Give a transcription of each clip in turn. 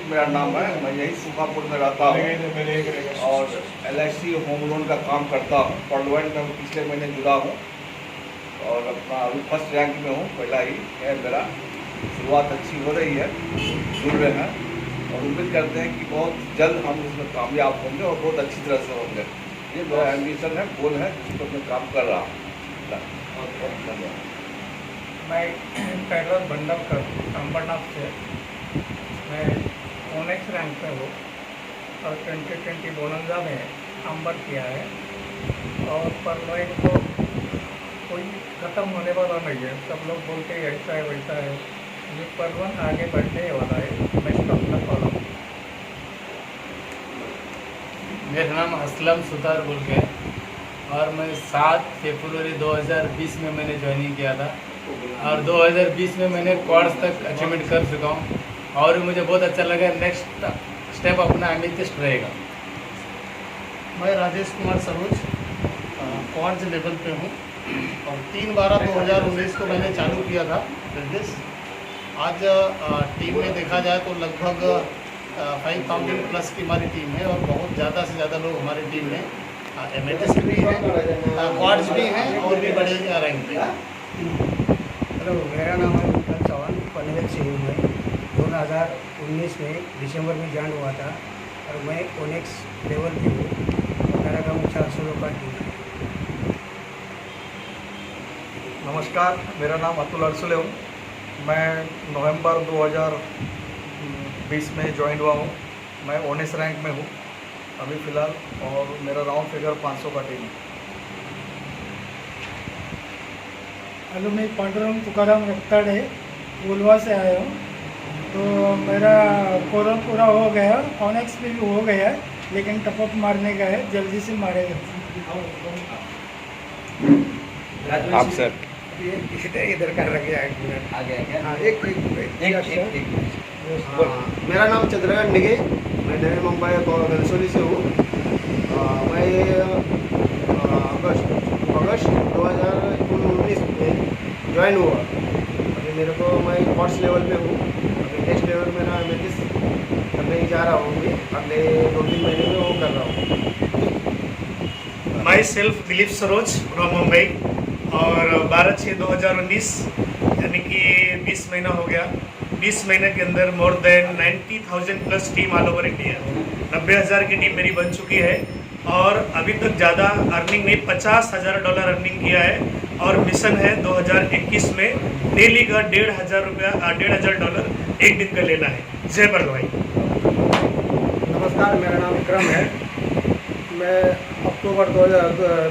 मेरा नाम है। मैं यही सुखापुर में रहता हूँ और LIC होम लोन का काम करता हूँ। पर्लवाइन में पिछले महीने जुड़ा हूँ और अपना अभी फर्स्ट रैंक में हूँ। पहला ही है मेरा। शुरुआत अच्छी हो रही है, जुड़ रहे हैं और उम्मीद करते हैं कि बहुत जल्द हम इसमें कामयाब होंगे और बहुत अच्छी तरह से होंगे। ये मेरा एम्बिशन है, गोल है, जिस पर मैं काम कर रहा हूँ। बहुत बहुत धन्यवाद। मैं कैरल बंडलकर अंबरनाथ से मैं ओनेक्स रैंक पे हूँ और 2020 बोनंजा में अंबर किया है और पर्लवाइन को कोई ख़त्म होने वाला नहीं है। सब लोग बोलते हैं ऐसा है वैसा है, ये पर्लवाइन आगे बढ़ने वाला है। मैं स्टॉपना फॉलो। मेरा नाम असलम सुतार बोल के है और मैं 7 फरवरी 2020 में मैंने ज्वाइनिंग किया था और 2020 में मैंने क्वार्ट्स तक अचीवमेंट कर चुका हूँ और मुझे बहुत अच्छा लगा। नेक्स्ट स्टेप अपना एमेथिस्ट रहेगा। मैं राजेश कुमार सरोज क्वार्ट्ज लेवल पे हूँ और 3/12/2019 को मैंने चालू किया था बिजनेस। आज टीम में देखा जाए तो लगभग 5000 प्लस की हमारी टीम है और बहुत ज़्यादा से ज़्यादा लोग हमारी टीम में एमेथिस्ट भी हैं, क्वार्ट्ज भी हैं और भी बड़े रैंक पे। हेलो, मेरा नाम है विक्रम चौहान। पनवेल से हूँ मैं। 2019 में दिसंबर में ज्वाइन हुआ था और मैं ओनेक्स लेवल पे हूँ। मेरा काम 400 लोग का टीम है। नमस्कार, मेरा नाम अतुल अरसुले हूँ। मैं नवंबर 2020 में ज्वाइन हुआ हूँ। मैं ओनेक्स रैंक में हूँ अभी फ़िलहाल और मेरा राउंड फिगर 500 का टीम है। हेलो, मैं पांडुरंग तुकाराम रफ्ताड़े गोलवा से आया हूँ। तो मेरा कोरल पूरा हो गया, ओनेक्स भी हो गया है, लेकिन टपअप मारने का है, जल्दी से मारेगा। आप सर इधर कर रखे आगे आगे। हाँ, एक मेरा नाम चंद्रकांत निगे, मैं नवी मुंबई गलसोली से हूँ। मैं अगस्त 2019 में ज्वाइन हुआ। अभी मेरे को मैं क्वार्ट्स लेवल पे हूँ। अभी नेक्स्ट लेवल मेरा एमेथिस्ट करने जा रहा हूँ। अभी अगले 2-3 महीने में वो कर रहा हूँ। My self Dilip Saroj from Mumbai और 12/6/2019 यानी कि 20 महीना हो गया। 20 महीने के अंदर more than 90,000 plus team all over India, 90,000 की टीम मेरी बन चुकी है और अभी तक ज़्यादा अर्निंग नहीं, $50,000 अर्निंग किया है और मिशन है 2021 में डेली का $1,500 एक दिन का लेना है। जय पर्लवाइन। नमस्कार, मेरा नाम विक्रम है। मैं अक्टूबर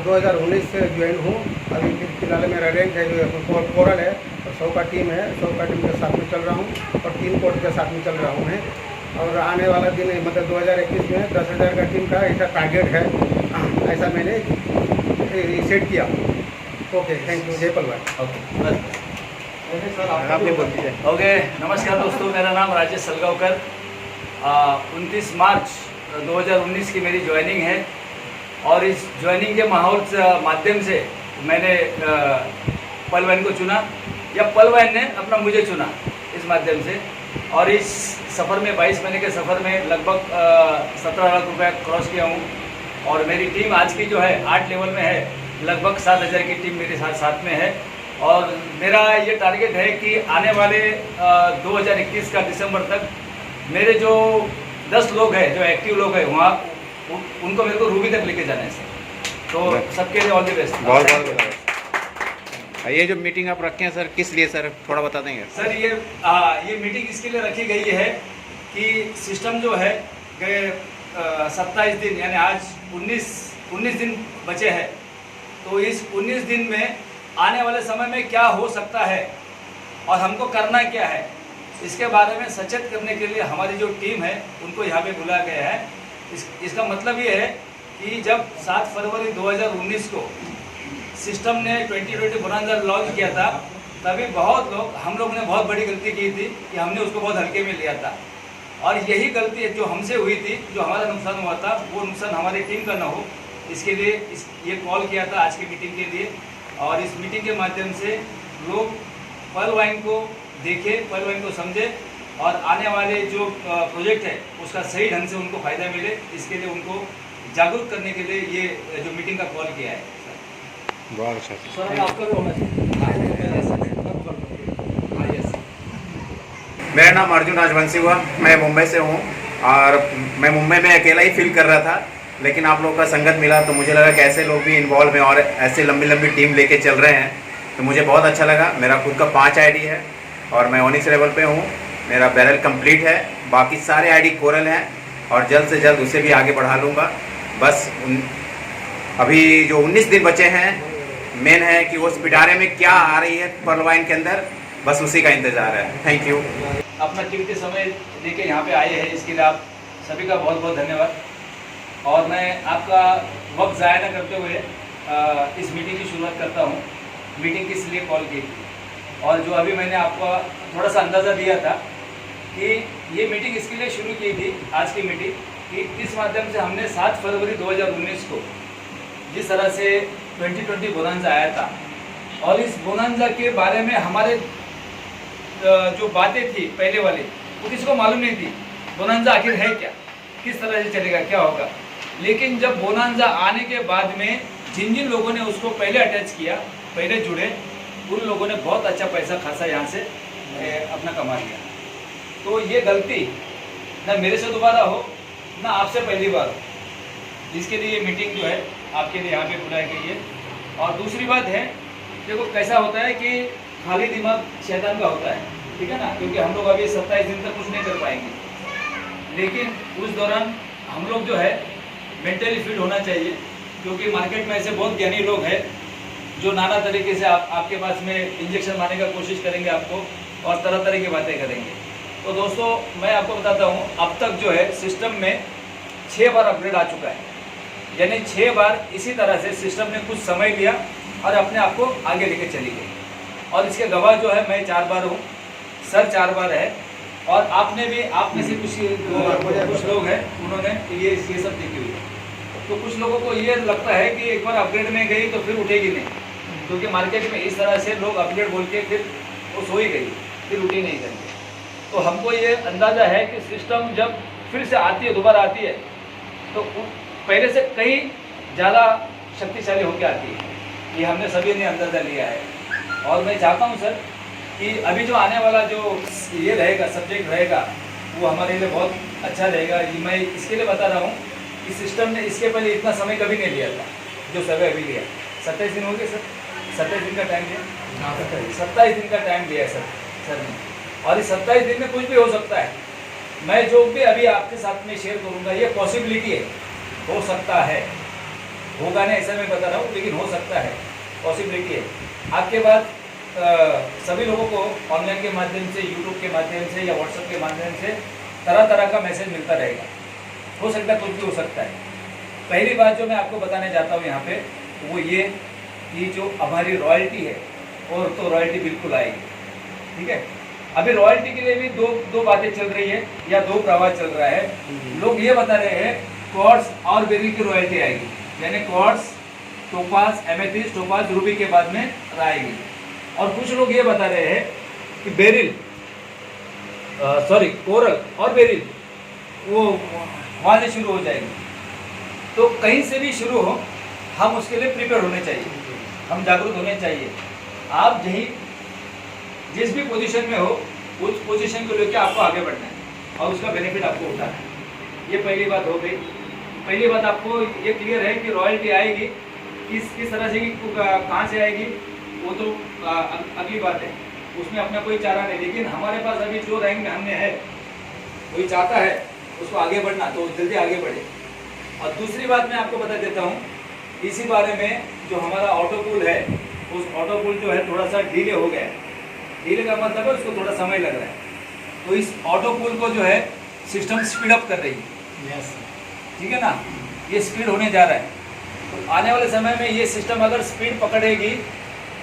2019 से ज्वाइन हूँ। अभी फिलहाल मेरा रैंक है जो कोरल है और 100 का टीम है। 100 का टीम के साथ में चल रहा हूँ और 3 कोर्ट के साथ में चल रहा हूँ मैं। और आने वाला दिन मतलब 2021 में 10,000 का टीम का ऐसा टारगेट है, ऐसा मैंने सेट किया। Okay, thank you. जय पर्लवाइन। ओके, नमस्कार दोस्तों, मेरा नाम राजेश सलगावकर। 29 मार्च 2019 की मेरी ज्वाइनिंग है और इस ज्वाइनिंग के माहौल से माध्यम से मैंने पर्लवाइन को चुना या पर्लवाइन ने अपना मुझे चुना इस माध्यम से। और इस सफ़र में 22 महीने के सफ़र में लगभग 17 लाख रुपये क्रॉस किया हूँ और मेरी टीम आज की जो है 8 लेवल में है। लगभग 7,000 की टीम मेरे साथ में है और मेरा ये टारगेट है कि आने वाले 2021 का दिसंबर तक मेरे जो 10 लोग हैं, जो एक्टिव लोग हैं वहाँ, उनको मेरे को रूबी तक लेके जाना है सर। तो सबके लिए ऑल द बेस्ट। बहुत बहुत ये जो मीटिंग आप रखे हैं सर, किस लिए सर, थोड़ा बता देंगे सर? ये मीटिंग इसके लिए रखी गई है कि सिस्टम जो है गए 27 दिन यानी आज 19 दिन बचे हैं, तो इस 19 दिन में आने वाले समय में क्या हो सकता है और हमको करना क्या है, इसके बारे में सचेत करने के लिए हमारी जो टीम है उनको यहाँ पे बुलाया गया है। इसका मतलब ये है कि जब 7 फरवरी 2019 को सिस्टम ने 2020 बोनंजा लॉन्च किया था, तभी बहुत लोग, हम लोग ने बहुत बड़ी गलती की थी कि हमने उसको बहुत हल्के में लिया था और यही गलती जो हमसे हुई थी, जो हमारा नुकसान हुआ था, वो नुकसान हमारी टीम का ना हो, इसके लिए ये कॉल किया था आज की मीटिंग के लिए। और इस मीटिंग के माध्यम से लोग पर्लवाइन को देखें, पर्लवाइन को समझे और आने वाले जो प्रोजेक्ट है उसका सही ढंग से उनको फ़ायदा मिले, इसके लिए उनको जागरूक करने के लिए ये जो मीटिंग का कॉल किया है। बहुत अच्छा। सर आपका भी होना चाहिए। हाँ यस। मेरा नाम अर्जुन राजवंशी हुआ, मैं मुंबई से हूँ और मैं मुंबई में अकेला ही फील कर रहा था, लेकिन आप लोगों का संगत मिला तो मुझे लगा कि ऐसे लोग भी इन्वॉल्व हैं और ऐसे लंबी लंबी टीम लेके चल रहे हैं, तो मुझे बहुत अच्छा लगा। मेरा खुद का 5 आईडी है और मैं ओनिक्स लेवल पे हूँ। मेरा बैरल कंप्लीट है, बाकी सारे आईडी कोरल हैं और जल्द से जल्द उसे भी आगे बढ़ा लूँगा। बस अभी जो 19 दिन बचे हैं, मेन है कि वो पिटारे में क्या आ रही है पर्ल वाइन के अंदर, बस उसी का इंतज़ार है। Thank you. अपना कीमती समय लेके यहाँ पे आए हैं, इसके लिए आप सभी का बहुत बहुत धन्यवाद। और मैं आपका वक्त ज़ाया न करते हुए इस मीटिंग की शुरुआत करता हूँ। मीटिंग किस लिए कॉल की और जो अभी मैंने आपको थोड़ा सा अंदाज़ा दिया था कि ये मीटिंग इसके लिए शुरू की थी, आज की मीटिंग, कि इस माध्यम से हमने 7 फरवरी 2019 को जिस तरह से 2020 बोनांजा आया था और इस बोनांजा के बारे में हमारे जो बातें थी पहले वाली वो किसी को मालूम नहीं थी। बोनांजा आखिर है क्या, किस तरह से चलेगा, क्या होगा। लेकिन जब बोनांजा आने के बाद में जिन जिन लोगों ने उसको पहले अटैच किया, पहले जुड़े, उन लोगों ने बहुत अच्छा पैसा खासा यहाँ से अपना कमा लिया। तो ये गलती ना मेरे से दोबारा हो ना आपसे पहली बार हो, इसके लिए ये मीटिंग जो है आपके लिए यहाँ पे बुलाई गई है। और दूसरी बात है, देखो कैसा होता है कि खाली दिमाग शैतान का होता है, ठीक है ना, क्योंकि हम लोग अभी 27 दिन तक कुछ नहीं कर पाएंगे, लेकिन उस दौरान हम लोग जो है मेंटली फिट होना चाहिए, क्योंकि मार्केट में ऐसे बहुत ज्ञानी लोग हैं जो नाना तरीके से आपके पास में इंजेक्शन मारने का कोशिश करेंगे आपको और तरह तरह की बातें करेंगे। तो दोस्तों मैं आपको बताता हूँ, अब तक जो है सिस्टम में 6 बार अपग्रेड आ चुका है, यानी 6 बार इसी तरह से सिस्टम ने कुछ समय लिया और अपने आप को आगे लेके चली गई। और इसके गवाह जो है मैं 4 बार हूँ, सर 4 बार है, और आपने भी, आप में से कुछ लोग हैं उन्होंने ये सब देखी हुई है। तो कुछ लोगों को ये लगता है कि एक बार अपग्रेड में गई तो फिर उठेगी नहीं, क्योंकि मार्केट में इस तरह से लोग अपग्रेड बोल के फिर वो सो ही गई, फिर उठी नहीं करेंगे। तो हमको ये अंदाज़ा है कि सिस्टम जब फिर से आती है, दोबारा आती है, तो पहले से कहीं ज़्यादा शक्तिशाली होकर आती है, ये हमने सभी ने अंदाज़ा लिया है। और मैं चाहता हूँ सर कि अभी जो आने वाला जो ये रहेगा, सब्जेक्ट रहेगा, वो हमारे लिए बहुत अच्छा रहेगा। ये मैं इसके लिए बता रहा हूँ कि सिस्टम ने इसके पहले इतना समय कभी नहीं लिया था जो समय अभी लिया। 27 दिन हो गए सर, 27 दिन का टाइम दिया, 27 दिन का टाइम दिया है सर ने, और इस 27 दिन में कुछ भी हो सकता है। मैं जो भी अभी आपके साथ में शेयर करूँगा ये पॉसिबिलिटी है, हो सकता है, होगा नहीं ऐसा मैं बता रहा हूँ, लेकिन हो सकता है, पॉसिबिलिटी है। आपके बाद सभी लोगों को ऑनलाइन के माध्यम से, यूट्यूब के माध्यम से या व्हाट्सएप के माध्यम से तरह तरह का मैसेज मिलता रहेगा, हो सकता है, कुछ भी हो सकता है। पहली बात जो मैं आपको बताने जाता हूँ यहाँ पे वो ये कि जो हमारी रॉयल्टी है, और तो रॉयल्टी बिल्कुल आएगी, ठीक है। अभी रॉयल्टी के लिए भी दो बातें चल रही है या 2 प्रवाह चल रहा है। लोग ये बता रहे हैं क्वार्ट्ज और बेरिल की रॉयल्टी आएगी, यानी quartz, topaz, amethyst, topaz, Ruby के बाद में आएगी। और कुछ लोग ये बता रहे हैं कि बेरिल, कोरल और बेरिल वो वहाँ से शुरू हो जाएगी। तो कहीं से भी शुरू हो, हम उसके लिए प्रिपेयर होने चाहिए, हम जागरूक होने चाहिए। आप जिस भी पोजीशन में हो, उस पोजीशन को लेकर आपको आगे बढ़ना है और उसका बेनिफिट आपको उठाना है। ये पहली बात हो गई। पहली बात आपको ये क्लियर है कि रॉयल्टी आएगी, किस तरह से, कहाँ से आएगी, वो तो अगली बात है, उसमें अपना कोई चारा नहीं। लेकिन हमारे पास अभी जो रैंक में हमने है, कोई चाहता है उसको आगे बढ़ना तो जल्दी आगे बढ़े। और दूसरी बात मैं आपको बता देता हूँ, इसी बारे में जो हमारा ऑटो कूल है, उस ऑटो कूल जो है थोड़ा सा डिले हो गया है। डिले का मतलब है उसको थोड़ा समय लग रहा है, तो इस ऑटो कूल को जो है सिस्टम स्पीड अप कर रही है, ठीक है ना, ये स्पीड होने जा रहा है। तो आने वाले समय में ये सिस्टम अगर स्पीड पकड़ेगी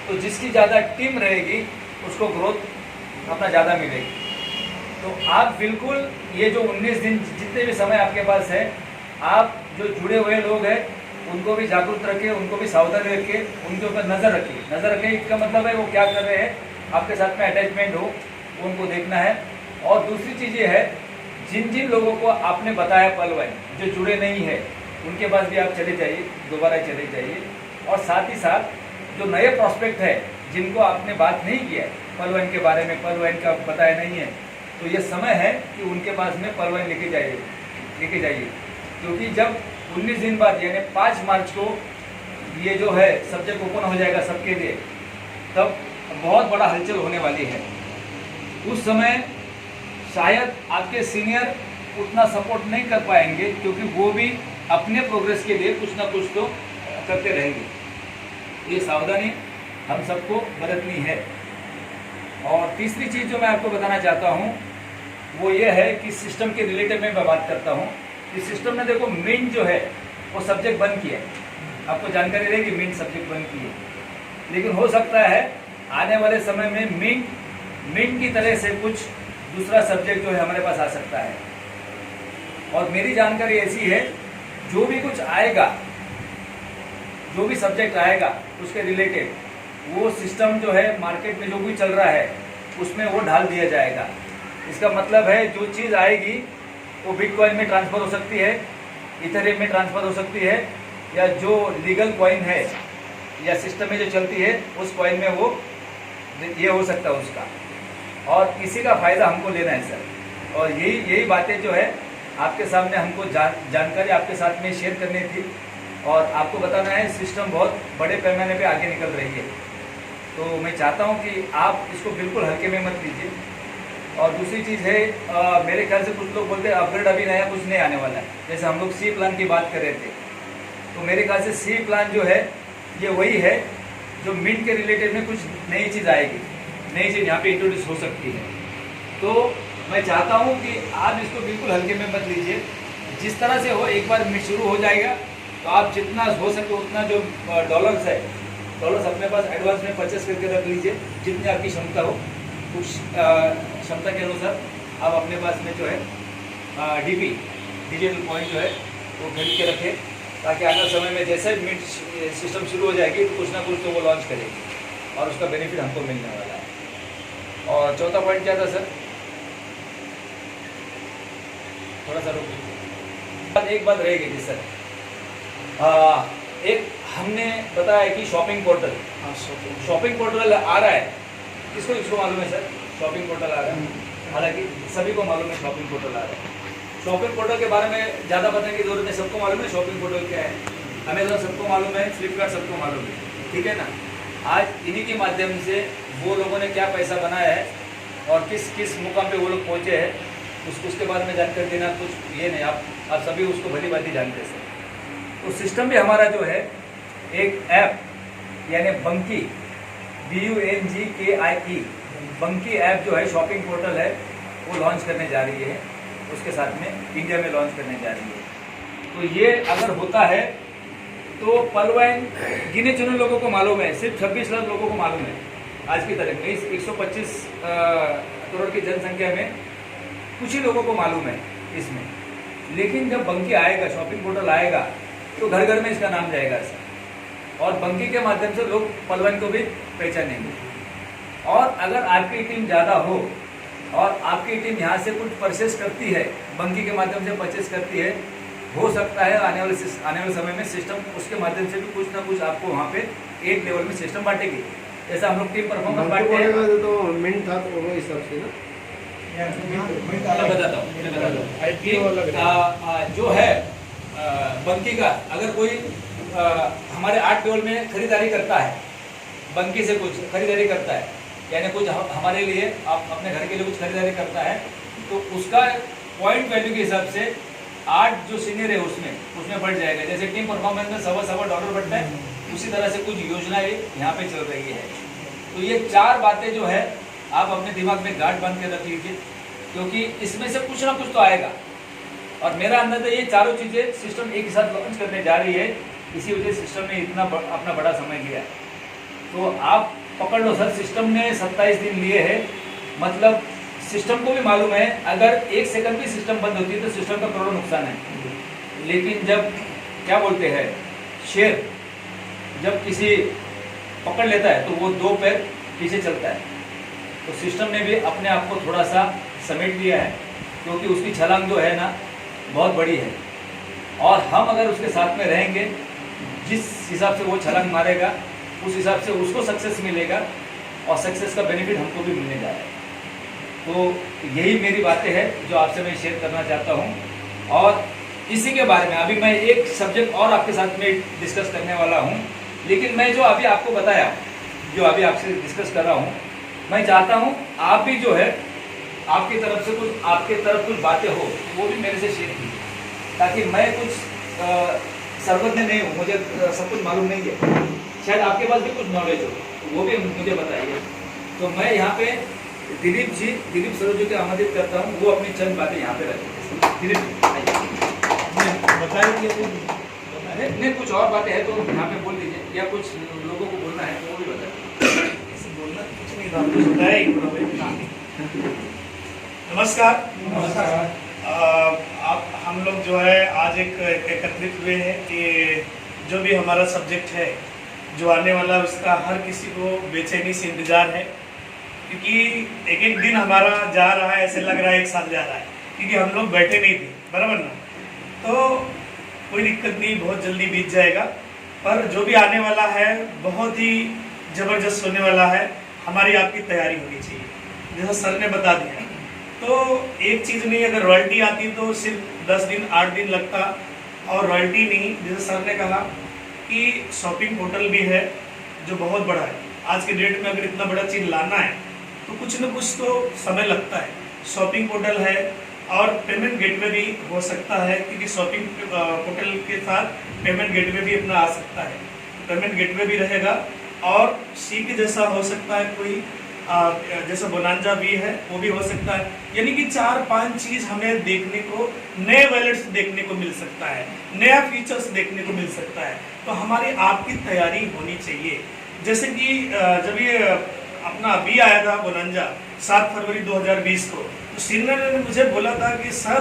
तो जिसकी ज़्यादा टीम रहेगी उसको ग्रोथ अपना ज़्यादा मिलेगी। तो आप बिल्कुल ये जो 19 दिन जितने भी समय आपके पास है, आप जो जुड़े हुए लोग हैं उनको भी जागरूक रखें, उनको भी सावधान रखें, उनके ऊपर नज़र रखिए। नज़र रखें इसका मतलब है वो क्या कर रहे हैं, आपके साथ में अटैचमेंट हो, उनको देखना है और दूसरी चीज़ ये है, जिन जिन लोगों को आपने बताया पलवल जो जुड़े नहीं है, उनके पास भी आप चले जाइए, दोबारा चले जाइए। और साथ ही साथ जो नए प्रॉस्पेक्ट है, जिनको आपने बात नहीं किया है पलवल के बारे में, पलवल का बताया नहीं है, तो ये समय है कि उनके पास में पलवल लेके जाइए। क्योंकि जब 19 दिन बाद यानी 5 मार्च को ये जो है सब्जेक्ट ओपन हो जाएगा सबके लिए, तब बहुत बड़ा हलचल होने वाली है। उस समय शायद आपके सीनियर उतना सपोर्ट नहीं कर पाएंगे, क्योंकि वो भी अपने प्रोग्रेस के लिए कुछ ना कुछ तो करते रहेंगे। ये सावधानी हम सबको बरतनी है। और तीसरी चीज़ जो मैं आपको बताना चाहता हूँ वो ये है कि सिस्टम के रिलेटेड में मैं बात करता हूँ कि सिस्टम ने देखो मिंट जो है वो सब्जेक्ट बंद किया है, आपको जानकारी रहेगी मिंट सब्जेक्ट बंद की है। लेकिन हो सकता है आने वाले समय में मिंट की तरह से कुछ दूसरा सब्जेक्ट जो है हमारे पास आ सकता है। और मेरी जानकारी ऐसी है, जो भी कुछ आएगा, जो भी सब्जेक्ट आएगा उसके रिलेटेड, वो सिस्टम जो है मार्केट में जो भी चल रहा है उसमें वो डाल दिया जाएगा। इसका मतलब है जो चीज़ आएगी वो बिटकॉइन में ट्रांसफ़र हो सकती है, इथेरियम में ट्रांसफ़र हो सकती है, या जो लीगल कॉइन है या सिस्टम में जो चलती है उस कॉइन में वो ये हो सकता है उसका। और इसी का फ़ायदा हमको लेना है सर। और यही बातें जो है आपके सामने हमको जानकारी आपके साथ में शेयर करनी थी और आपको बताना है सिस्टम बहुत बड़े पैमाने पे आगे निकल रही है। तो मैं चाहता हूं कि आप इसको बिल्कुल हल्के में मत लीजिए। और दूसरी चीज़ है, मेरे ख्याल से कुछ लोग बोलते हैं अपग्रेड अभी नया कुछ नहीं आने वाला है। जैसे हम लोग सी प्लान की बात कर रहे थे, तो मेरे ख्याल से सी प्लान जो है ये वही है जो मिंट के रिलेटेड में कुछ नई चीज़ आएगी, नई चीज़ यहाँ पे इंट्रोड्यूस हो सकती है। तो मैं चाहता हूँ कि आप इसको बिल्कुल हल्के में मत लीजिए। जिस तरह से हो, एक बार मिट शुरू हो जाएगा तो आप जितना हो सके उतना जो डॉलर्स है, डॉलर्स अपने पास एडवांस में परचेस करके रख लीजिए, जितनी आपकी क्षमता हो। उस क्षमता के अनुसार आप अपने पास में जो है डीपी डिजिटल पॉइंट जो है वो खरीद के रखें, ताकि आने समय में जैसे मिट सिस्टम शुरू हो जाएगी तो कुछ ना कुछ तो वो लॉन्च करेगी और उसका बेनिफिट हमको मिलने वाला है। और चौथा पॉइंट क्या था सर? थोड़ा सा रुकिए, एक बात रहेगी जी सर। एक हमने बताया कि शॉपिंग पोर्टल आ रहा है। किसको मालूम है सर शॉपिंग पोर्टल आ रहा है? हालांकि सभी को मालूम है शॉपिंग पोर्टल आ रहा है। शॉपिंग पोर्टल के बारे में ज़्यादा बताने की जरूरत है, सबको मालूम है शॉपिंग पोर्टल क्या है। अमेजोन सबको मालूम है, फ्लिपकार्ट सबको मालूम है, ठीक है ना। आज इन्हीं के माध्यम से वो लोगों ने क्या पैसा बनाया है और किस किस मुकाम पे वो लोग पहुँचे हैं, उसके बारे में जानकारी देना कुछ ये नहीं, आप सभी उसको भली भांति जानते हैं। तो सिस्टम भी हमारा जो है एक ऐप यानी बंकी BUNGKIE बंकी ऐप जो है शॉपिंग पोर्टल है वो लॉन्च करने जा रही है, उसके साथ में इंडिया में लॉन्च करने जा रही है। तो ये अगर होता है तो पलवैन गिने चुने लोगों को मालूम है, सिर्फ 26 लाख लोगों को मालूम है आज की तारीख में। इस 125 करोड़ की जनसंख्या में कुछ ही लोगों को मालूम है इसमें। लेकिन जब बंकी आएगा, शॉपिंग पोर्टल आएगा, तो घर घर में इसका नाम जाएगा सर, और बंकी के माध्यम से लोग पलवैन को भी पहचानेंगे। और अगर आपकी टीम ज़्यादा हो और आपकी टीम यहाँ से कुछ परचेस करती है, बंकी के माध्यम से परचेस करती है, हो सकता है आने वाले समय में सिस्टम उसके माध्यम से भी कुछ ना कुछ आपको वहाँ पे एक लेवल में सिस्टम बांटेगी। जैसा हम लोग टीम परफॉर्मेंस बांटते हैं। तो मिंट था तो वो हिसाब से ना मैं बताता हूँ जो है बंकी का, अगर कोई हमारे 8 लेवल में खरीदारी करता है, बंकी से कुछ खरीदारी करता है, यानी कुछ हमारे लिए आप अपने घर के लिए कुछ खरीदारी करता है, तो उसका पॉइंट वैल्यू के हिसाब से 8 जो सीनियर है उसमें बढ़ जाएगा। जैसे टीम परफॉर्मेंस में $1.25 बढ़ता है, उसी तरह से कुछ योजनाएं यहाँ पे चल रही है। तो ये 4 बातें जो है आप अपने दिमाग में गांठ बांध के रख लीजिए, क्योंकि इसमें से कुछ ना कुछ तो आएगा। और मेरा अंदाजा ये चारों चीज़ें सिस्टम एक साथ लॉन्च करने जा रही है, इसी वजह से सिस्टम ने इतना अपना बड़ा समय लिया है। तो आप पकड़ लो सर, सिस्टम ने 27 दिन लिए हैं, मतलब सिस्टम को भी मालूम है अगर 1 सेकंड भी सिस्टम बंद होती है तो सिस्टम का करोड़ों नुकसान है। लेकिन जब क्या बोलते हैं, शेर जब किसी पकड़ लेता है तो वो 2 पैर पीछे चलता है। तो सिस्टम ने भी अपने आप को थोड़ा सा समेट लिया है, क्योंकि उसकी छलांग जो है ना बहुत बड़ी है, और हम अगर उसके साथ में रहेंगे, जिस हिसाब से वो छलांग मारेगा उस हिसाब से उसको सक्सेस मिलेगा, और सक्सेस का बेनिफिट हमको भी मिलने जा रहा है। तो यही मेरी बातें हैं जो आपसे मैं शेयर करना चाहता हूँ। और इसी के बारे में अभी मैं एक सब्जेक्ट और आपके साथ में डिस्कस करने वाला हूँ, लेकिन मैं जो अभी आपको बताया, जो अभी आपसे डिस्कस कर रहा हूँ, मैं चाहता हूँ आप भी जो है आपकी तरफ कुछ बातें हो वो भी मेरे से शेयर कीजिए, ताकि मैं कुछ सर्वज्ञ नहीं हूँ, मुझे सब कुछ मालूम नहीं है, शायद आपके पास भी कुछ नॉलेज हो, वो भी मुझे बताइए। तो मैं यहाँ पे दिलीप सरोज जी को आमंत्रित करता हूँ, वो अपनी चंद बातें यहाँ पे रखेंगे। दिलीप जी आइए। बताइए। नहीं कुछ और बातें हैं तो यहाँ पे बोल दीजिए, या कुछ लोगों को बोलना है तो वो भी बताइए। बोलना कुछ नहीं था, कुछ बताया। नमस्कार। आप हम लोग जो है आज एकत्रित हुए हैं कि जो भी हमारा सब्जेक्ट है जो आने वाला है उसका हर किसी को बेचैनी से इंतज़ार है, क्योंकि एक एक दिन हमारा जा रहा है, ऐसे लग रहा है एक साल जा रहा है, क्योंकि हम लोग बैठे नहीं थे, बराबर ना। तो कोई दिक्कत नहीं, बहुत जल्दी बीत जाएगा, पर जो भी आने वाला है बहुत ही ज़बरदस्त होने वाला है। हमारी आपकी तैयारी होनी चाहिए, जैसा सर ने बता दिया। तो एक चीज़ नहीं, अगर रॉयल्टी आती तो सिर्फ 10 दिन 8 दिन लगता, और रॉयल्टी नहीं, जैसे सर ने कहा कि शॉपिंग पोर्टल भी है जो बहुत बड़ा है। आज के डेट में अगर इतना बड़ा चीज़ लाना है तो कुछ न कुछ तो समय लगता है। शॉपिंग पोर्टल है और पेमेंट गेटवे भी हो सकता है, क्योंकि शॉपिंग पोर्टल के साथ पेमेंट गेटवे भी अपना आ सकता है। पेमेंट गेटवे भी रहेगा, और सी के जैसा हो सकता है कोई जैसा बोनांजा भी है वो भी हो सकता है। यानी कि 4-5 चीज़ हमें देखने को, नए वैलेट्स देखने को मिल सकता है, नया फीचर्स देखने को मिल सकता है। तो हमारी आपकी तैयारी होनी चाहिए। जैसे कि जब ये अपना अभी आया था बोनांजा 7 फरवरी 2020 को, तो सीनियर ने मुझे बोला था कि सर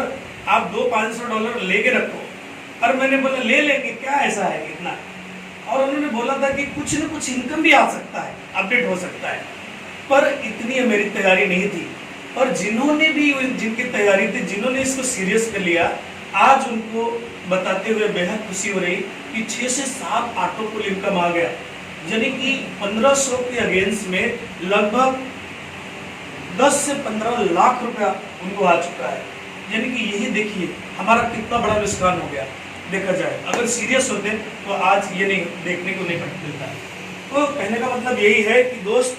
आप $200-500 लेके रखो, और मैंने बोला ले लेंगे, क्या ऐसा है इतना। और उन्होंने बोला था कि कुछ न कुछ इनकम भी आ सकता है, अपडेट हो सकता है, पर इतनी मेरी तैयारी नहीं थी। और जिन्होंने भी, जिनकी तैयारी थी, जिन्होंने इसको सीरियस कर लिया, आज उनको बताते हुए बेहद खुशी हो रही कि 6 से 7 ऑटो पुल इनकम आ गया, यानी कि 1500 के अगेंस्ट में लगभग 10 से 15 लाख रुपया उनको आ चुका है। यानी कि यही देखिए हमारा कितना बड़ा नुकसान हो गया। देखा जाए अगर सीरियस होते तो आज ये नहीं देखने को नहीं मिलता। तो कहने का मतलब यही है कि दोस्त,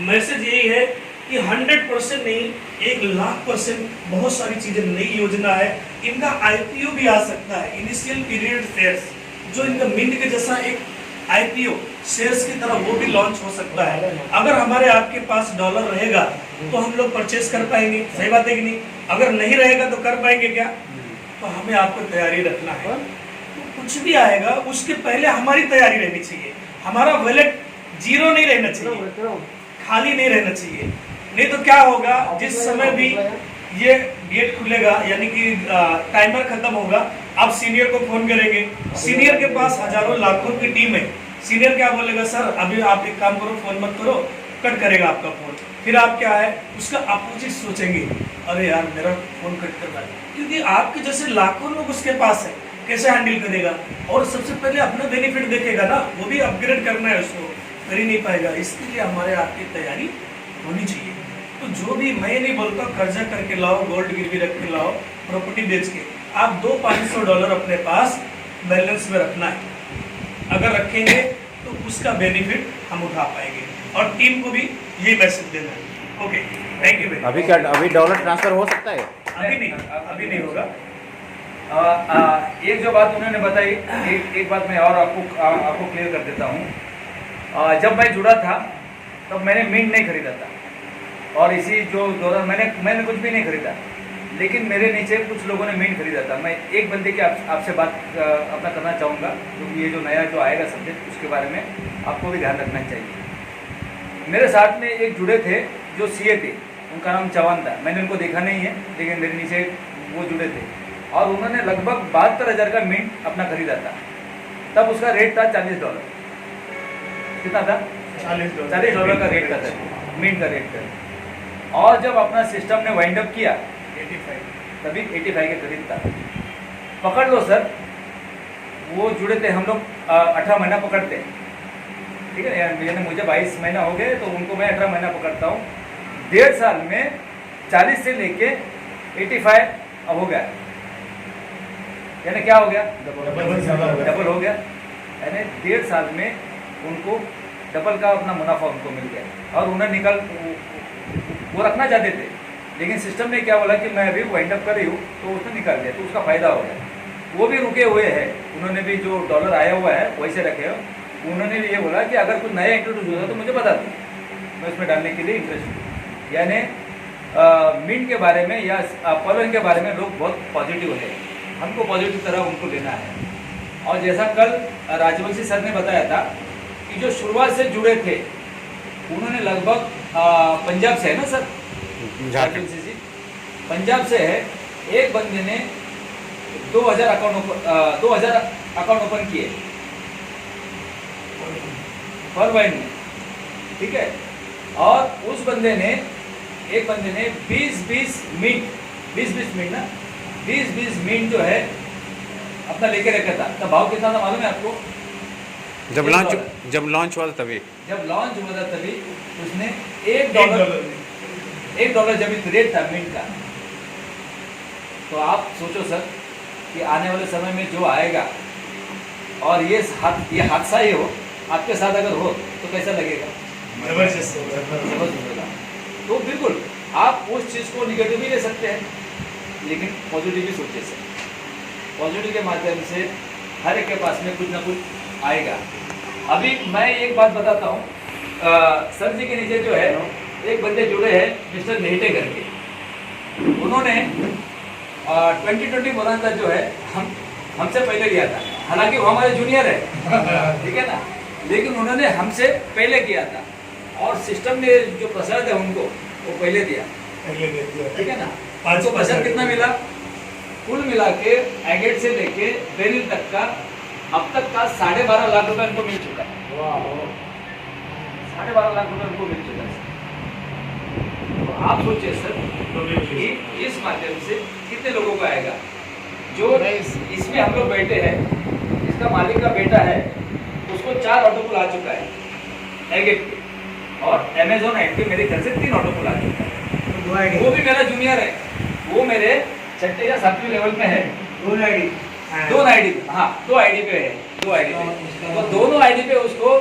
मैसेज यही है कि 100% नहीं, 1,00,000% बहुत सारी चीजें, नई योजना है, इनका IPO भी आ सकता है, इनिशियल पीरियड शेयर्स, जो इनका मिंट के जैसा एक IPO शेयर्स की तरह वो भी लॉन्च हो सकता है। अगर हमारे आपके पास डॉलर रहेगा तो हम लोग परचेस कर पाएंगे, सही बात है कि नहीं? अगर नहीं रहेगा तो कर पाएंगे क्या? तो हमें आपको तैयारी रखना है। तो कुछ भी आएगा उसके पहले हमारी तैयारी रहनी चाहिए। हमारा वॉलेट जीरो नहीं रहना चाहिए, खाली नहीं रहना चाहिए। नहीं तो क्या होगा, जिस समय भी ये गेट खुलेगा, यानी कि टाइमर खत्म होगा, आप सीनियर को फोन करेंगे, सीनियर के पास हजारों लाखों की टीम है, सीनियर क्या बोलेगा, सर अभी आप एक काम करो, फोन मत करो, कट करेगा आपका फोन। फिर आप क्या है, उसका अपोजिट सोचेंगे, अरे यार मेरा फोन कट कर रहा है, क्योंकि आपके जैसे लाखों लोग उसके पास है, कैसे हैंडल करेगा? और सबसे पहले अपना बेनिफिट देखेगा ना, वो भी अपग्रेड करना है, उसको कर ही नहीं पाएगा। इसके लिए हमारे आपकी तैयारी होनी चाहिए। तो जो भी, मैं नहीं बोलता कर्जा करके लाओ, गोल्ड गिरवी रख के लाओ, प्रॉपर्टी बेच के, आप $200-500 अपने पास बैलेंस में रखना है। अगर रखेंगे तो उसका बेनिफिट हम उठा पाएंगे, और टीम को भी ये मैसेज देना है। Okay, thank you. अभी क्या, अभी डॉलर ट्रांसफर हो सकता है? अभी नहीं होगा। एक जो बात उन्होंने बताई, एक बात मैं और आपको क्लियर कर देता हूँ। जब मैं जुड़ा था तब मैंने मिंट नहीं खरीदा था, और इसी जो दौरान मैंने कुछ भी नहीं खरीदा, लेकिन मेरे नीचे कुछ लोगों ने मिंट खरीदा था। मैं एक बंदे की आपसे बात अपना करना चाहूँगा, क्योंकि ये जो नया जो आएगा सब्जेक्ट, उसके बारे में आपको भी ध्यान रखना चाहिए। मेरे साथ में एक जुड़े थे जो CA थे, उनका नाम चौहान था। मैंने उनको देखा नहीं है, लेकिन मेरे नीचे वो जुड़े थे, और उन्होंने लगभग 72,000 का मिंट अपना खरीदा था। तब उसका रेट था $40। कितना था? $40 का रेट का था, मिंट का रेट था। और जब अपना सिस्टम ने वाइंड अप किया 85 के करीब था। पकड़ लो सर, वो जुड़े थे हम लोग 18 महीना पकड़ते हैं, ठीक है, यानी मुझे 22 महीना हो गए तो उनको मैं 18 महीना पकड़ता हूँ। 1.5 साल में 40 से लेके 85 हो गया, यानी क्या हो गया, डबल हो गया। यानी 1.5 साल में उनको डबल का अपना मुनाफा उनको मिल गया। और उन्हें वो रखना चाहते थे, लेकिन सिस्टम ने क्या बोला कि मैं अभी वाइंड अप कर रही हूँ, तो उसने निकाल दिया, तो उसका फ़ायदा हो गया। वो भी रुके हुए हैं, उन्होंने भी जो डॉलर आया हुआ है वैसे रखे हो। उन्होंने भी ये बोला कि अगर कुछ नया इंट्रोड्यूस होता तो मुझे बता दो, मैं उसमें डालने के लिए इंटरेस्ट हूँ। यानी मिंट के बारे में या पॉलन के बारे में लोग बहुत पॉजिटिव है, हमको पॉजिटिव तरह उनको लेना है। और जैसा कल राजवंशी सर ने बताया था कि जो शुरुआत से जुड़े थे उन्होंने लगभग पंजाब से है ना सर, राजवंशी जी पंजाब से है। एक बंदे ने 2000 अकाउंट ओपन किए फॉरवर्ड में, ठीक है। और उस बंदे ने, एक बंदे ने 20-20 मिनट ना 20 मिनट जो है अपना लेके रखा था। तो भाव कितना था मालूम है आपको? जब लॉन्च हुआ था तभी उसने $1 जब रेट था मिनट का। तो आप सोचो सर कि आने वाले समय में जो आएगा और ये हादसा ही हो आपके साथ अगर हो तो कैसा लगेगा? जबरदस्त होगा। तो बिल्कुल आप उस चीज़ को निगेटिव भी ले सकते हैं, लेकिन पॉजिटिव भी सोचिए सर। पॉजिटिव के माध्यम से हर एक के पास में कुछ ना कुछ आएगा। अभी मैं एक बात बताता हूँ, सर जी के नीचे जो है एक बंदे जुड़े हैं मिस्टर नेहटे करके, उन्होंने 2020 बोनांजा जो है हमसे पहले किया था। हालांकि वो हमारे जूनियर है, ठीक है ना, लेकिन उन्होंने हमसे पहले किया था और सिस्टम ने जो प्रसाद है उनको वो पहले दिया, ठीक है ना। 500% कितना मिला? कुल मिला के एगेट से लेके बेरिल तक का अब तक का 12.5 लाख रुपए उनको मिल चुका है। 12.5 लाख रुपए उनको मिल चुका है। तो आप सोचिए सर कि इस माध्यम से कितने लोगों को आएगा। जो इसमें हम लोग बैठे हैं, इसका मालिक का बेटा है, उसको 4 ऑटो पुल आ चुका है एगेट पे, और अमेजोन एड पे मेरे घर से 3 ऑटो पुल आ चुका है। वो भी मेरा जूनियर है, वो मेरे 6 या 7वीं लेवल में है। 2 आईडी पे है, 2 आईडी पे। तो दोनों आईडी पे उसको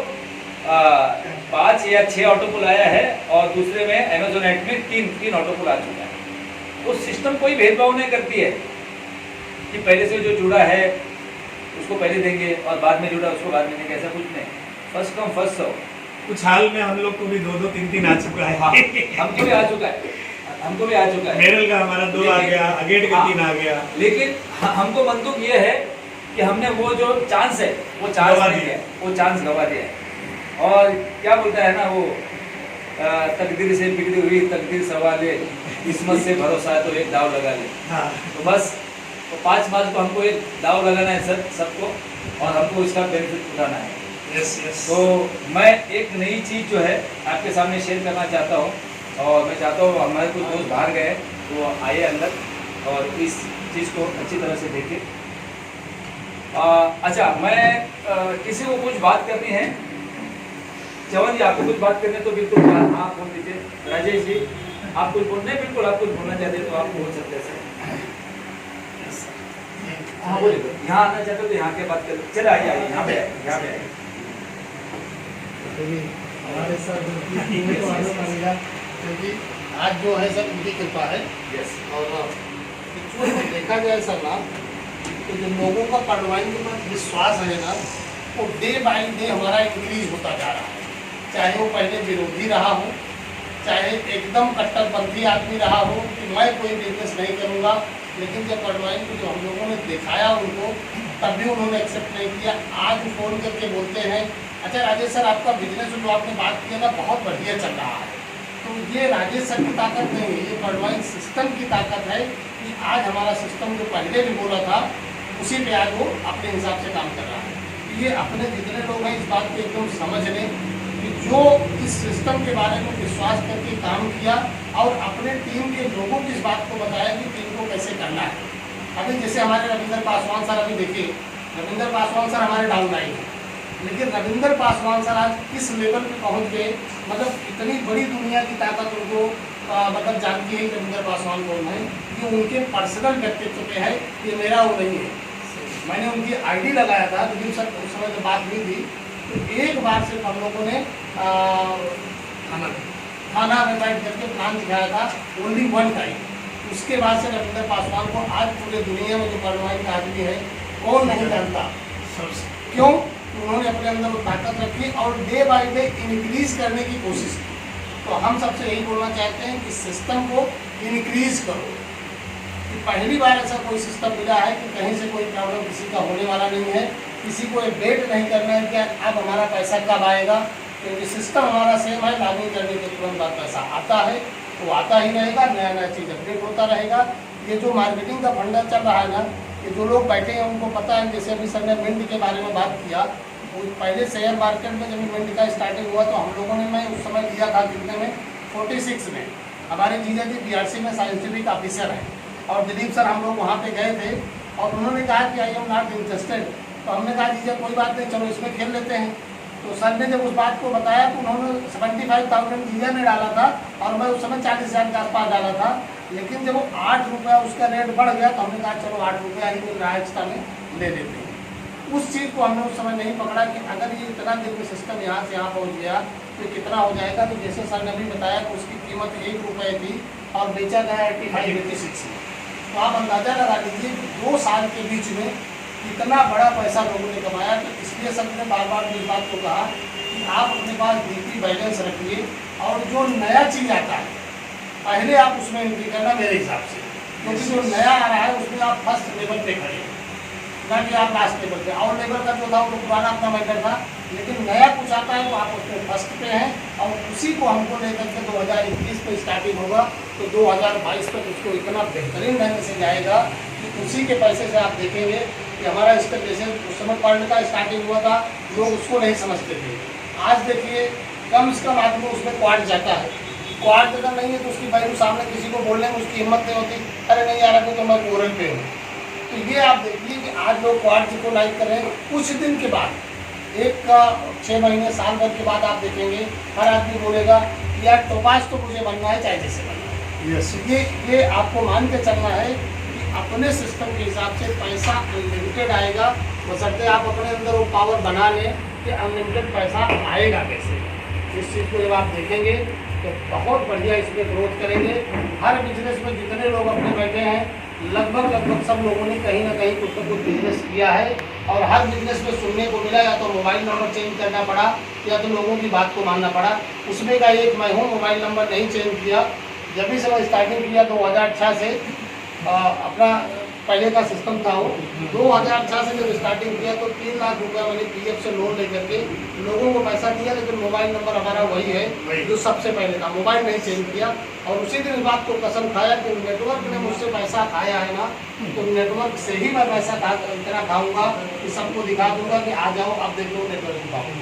5 या 6 ऑटो पुल आया है, और दूसरे में अमेजोन एड में 3 ऑटो पुल आ चुका है। वो सिस्टम कोई भेदभाव नहीं करती है कि पहले से जो जुड़ा है उसको पहले देंगे और बाद में जुड़ा उसको बाद में देंगे, ऐसा कुछ नहीं। First come first serve. कुछ हाल में हम लोग को भी 2-2, 3-3 आ चुका है। हाँ, हमको भी आ चुका है। मेरल का हमारा 2 आ गया, अगेट का 3 आ गया। लेकिन हमको मंतुक ये है कि हमने वो जो चांस है वो चांस गवा दिया है। और क्या बोलता है ना वो, तकदीर से बिगड़ी हुई तकदीर सवाले, किस्मत से भरोसा है तो एक दाव लगा ले। हाँ। तो बस तो 5 मार्च को हमको एक दाव लगाना है सर सबको, और हमको इसका बेनिफिट उठाना है। यस। तो मैं एक नई चीज़ जो है आपके सामने शेयर करना चाहता हूँ, और मैं चाहता हूँ हमारे कुछ दोस्त बाहर गए तो आइए अंदर और इस चीज़ को अच्छी तरह से देखें। अच्छा, मैं किसी को कुछ बात करनी है, चवन जी आपको कुछ बात करनी है तो बिल्कुल हाँ बोल दीजिए। राजेश जी आप कुछ बोलना है, बिल्कुल आप कुछ बोलना चाहते हैं तो आप बोल सकते हैं सर। हाँ बोलिए, यहाँ आना चाहते हो तो यहाँ के बात कर, चले आइए यहाँ पे आइए। हमारे साथ क्योंकि आज जो है सर उनकी कृपा है। यस। और देखा जाए सर ना, तो जो लोगों का पटवाइन के पास विश्वास है ना, वो डे बाई डे हमारा इंक्रीज होता जा रहा है। चाहे वो पहले विरोधी रहा हो, चाहे एकदम कट्टरपंथी आदमी रहा हो कि मैं कोई बिजनेस नहीं करूँगा, लेकिन जब पटवाइन को जो हम लोगों ने दिखाया उनको, तब भी उन्होंने एक्सेप्ट नहीं किया। आज फ़ोन करके बोलते हैं, अच्छा राजेश सर आपका बिजनेस जो आपने बात किया ना बहुत बढ़िया चल रहा है। तो ये राजेश सर की ताकत नहीं है, ये पटवाइन सिस्टम की ताकत है कि आज हमारा सिस्टम जो पहले भी बोला था उसी पे आज वो अपने हिसाब से काम कर रहा है। ये अपने जितने लोग हैं इस बात को एकदम समझ लें कि जो इस सिस्टम के बारे में विश्वास करके काम किया और अपने टीम के लोगों को इस बात को बताया कि टीम को कैसे करना है। अभी जैसे हमारे रविंद्र पासवान सर, अभी देखिए रविंद्र पासवान सर हमारे डाउन लाइन है, लेकिन रविंद्र पासवान सर आज किस लेवल पे पहुंच गए, मतलब इतनी बड़ी दुनिया की ताकत उनको मतलब जानती है रविंद्र पासवान कौन है, कि उनके पर्सनल व्यक्तित्व पे है, ये मेरा वो नहीं है। मैंने उनकी आईडी लगाया था, लेकिन सर उस समय जब बात हुई थी तो एक बार सिर्फ हम लोगों ने थाना में बैठ करके प्लान दिखाया था, ओनली वन टाइम। उसके बाद से रविंद्र पासवान को आज पूरे दुनिया में जो परवाही का आदमी है कौन नहीं जानता। क्यों? उन्होंने अपने अंदर वो ताकत रखी और डे बाय डे इंक्रीज करने की कोशिश की। तो हम सबसे यही बोलना चाहते हैं कि सिस्टम को इंक्रीज करो। कि पहली बार ऐसा कोई सिस्टम मिला है कि कहीं से कोई प्रॉब्लम किसी का होने वाला नहीं है, किसी को वेट नहीं करना है कि अब हमारा पैसा कब आएगा, क्योंकि सिस्टम हमारा सेम है। लॉगिन करने के तुरंत बाद पैसा आता है, वो आता ही रहेगा, नया नया चीज़ अपडेट होता रहेगा। ये जो मार्केटिंग का फंडा चल रहा है ना, ये जो लोग बैठे हैं उनको पता है। जैसे अभी सर ने मिंट के बारे में बात किया, वो पहले शेयर मार्केट में जब मिंट का स्टार्टिंग हुआ तो हम लोगों ने, मैं उस समय लिया था कितने में, 46 में। हमारे जीजा जी BRC में साइंटिफिक ऑफिसर हैं और दिलीप सर हम लोग वहाँ पे गए थे और उन्होंने कहा कि आई एम नॉट इंटरेस्टेड। तो हमने कहा जीजा कोई बात नहीं, चलो इसमें खेल लेते हैं। तो सर ने जब उस बात को बताया तो उन्होंने 75,000 जीजा ने डाला था और मैं उस समय 40,000 के आसपास डाला था। लेकिन जब वो 8 रुपया उसका रेट बढ़ गया तो हमने कहा चलो 8 रुपया ही मिल रहा है, एक्स्ट्रा में ले लेते हैं। उस चीज़ को हमने उस समय नहीं पकड़ा कि अगर ये इतना दिन में सिस्टम यहाँ से यहाँ पहुँच गया तो कितना हो जाएगा। तो जैसे सर ने भी बताया कि उसकी कीमत 1 रुपये थी और बेचा गया 85-86 में। तो आप अंदाज़ा लगा लीजिए कि 2 साल के बीच में इतना बड़ा पैसा लोगों ने कमाया। तो इसलिए सर ने बार बार इस बात को कहा कि आप अपने पास DP बैलेंस रखिए और जो नया चीज़ आता है पहले आप उसमें एंट्री करना मेरे हिसाब से, क्योंकि जो नया आ रहा है उसमें आप फर्स्ट लेवल पे खड़े हैं, ना कि आप लास्ट लेवल पे। और लेवल का जो था वो पुराना अपना मैटर था, लेकिन नया कुछ आता है तो आप उसमें फर्स्ट पे हैं। और उसी को हमको लेकर के 2021 में स्टार्टिंग होगा तो 2022 तक उसको इतना बेहतरीन ढंग से जाएगा कि उसी के पैसे से आप देखेंगे कि हमारा स्टेप जैसे उस समय पढ़ने का स्टार्टिंग हुआ था, लोग उसको नहीं समझते थे। आज देखिए कम से कम आदमी उसमें क्वार्ट जाता है, क्वार्ट अगर नहीं है तो उसकी वैल्यू सामने किसी को बोलने में उसकी हिम्मत नहीं होती, अरे नहीं यार अभी तो मैं कोरल पे हूँ। तो ये आप देखिए कि आज लोग क्वार्ट को लाइक कर रहे हैं। कुछ दिन के बाद 6 महीने साल भर के बाद आप देखेंगे हर आदमी बोलेगा यार टोपाज तो मुझे बनना है, चाहे जैसे बनना है। यस, ये आपको मान के चलना है कि अपने सिस्टम के हिसाब से पैसा अनलिमिटेड आएगा, बशर्ते आप अपने अंदर वो पावर बना लें कि अनलिमिटेड पैसा आएगा कैसे। इस चीज़ को जब आप देखेंगे तो बहुत बढ़िया इसमें ग्रोथ करेंगे। हर बिजनेस में जितने लोग अपने बैठे हैं लगभग सब लोगों ने कहीं ना कहीं कुछ ना कुछ बिजनेस किया है। और हर बिजनेस में सुनने को मिला या तो मोबाइल नंबर चेंज करना पड़ा या तो लोगों की बात को मानना पड़ा। उसमें का एक मैं हूँ, मोबाइल नंबर नहीं चेंज किया। जब भी समय स्टार्टिंग किया 2006 से अपना पहले का सिस्टम था वो 2006 से जब स्टार्टिंग किया तो 3 लाख रुपया मैंने PF से लोन लेकर के लोगों को पैसा दिया, लेकिन मोबाइल नंबर हमारा वही है जो सबसे पहले था। मोबाइल नहीं चेंज किया और उसी दिन इस बात को कसम खाया कि नेटवर्क ने मुझसे पैसा खाया है ना, तो नेटवर्क से ही मैं पैसा इतना खाऊंगा कि सबको दिखा दूंगा कि आ जाओ अब देख लो नेटवर्क दिखाऊंगा।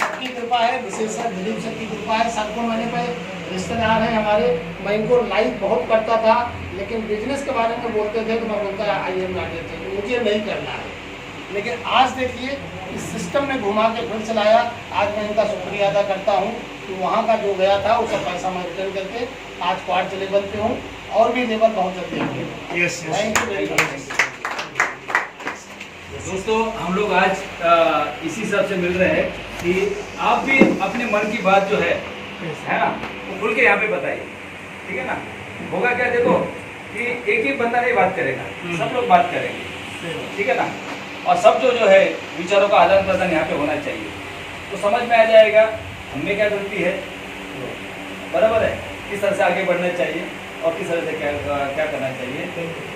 सबकी कृपा है, विशेषकर दिलीप सर की कृपा है। सर को मैंने पे रिश्तेदार हैं हमारे, मैं इनको लाइक बहुत करता था, लेकिन बिजनेस के बारे में बोलते थे तो मैं बोलता आई एम नॉट थे, मुझे नहीं करना है। लेकिन आज देखिए इस सिस्टम ने घुमा के फिर चलाया। आज मैं इनका शुक्रिया अदा करता हूँ कि वहाँ का जो गया था उसका पैसा मैं रिटर्न करके आज क्वार्ट लेवल पे हूँ और भी लेवल बहुत जल्दी आएंगे। Thank you very much. दोस्तों हम लोग आज इसी हिसाब से मिल रहे हैं कि आप भी अपने मन की बात जो है ना वो खुल के यहाँ पे बताइए, ठीक है ना। होगा क्या, देखो कि एक ही बंदा नहीं बात करेगा, सब लोग बात करेंगे, ठीक है ना। और सब जो है विचारों का आदान प्रदान यहाँ पे होना चाहिए, तो समझ में आ जाएगा हमें क्या गलती है, बराबर है, किस तरह से आगे बढ़ना चाहिए और किस तरह से क्या करना चाहिए।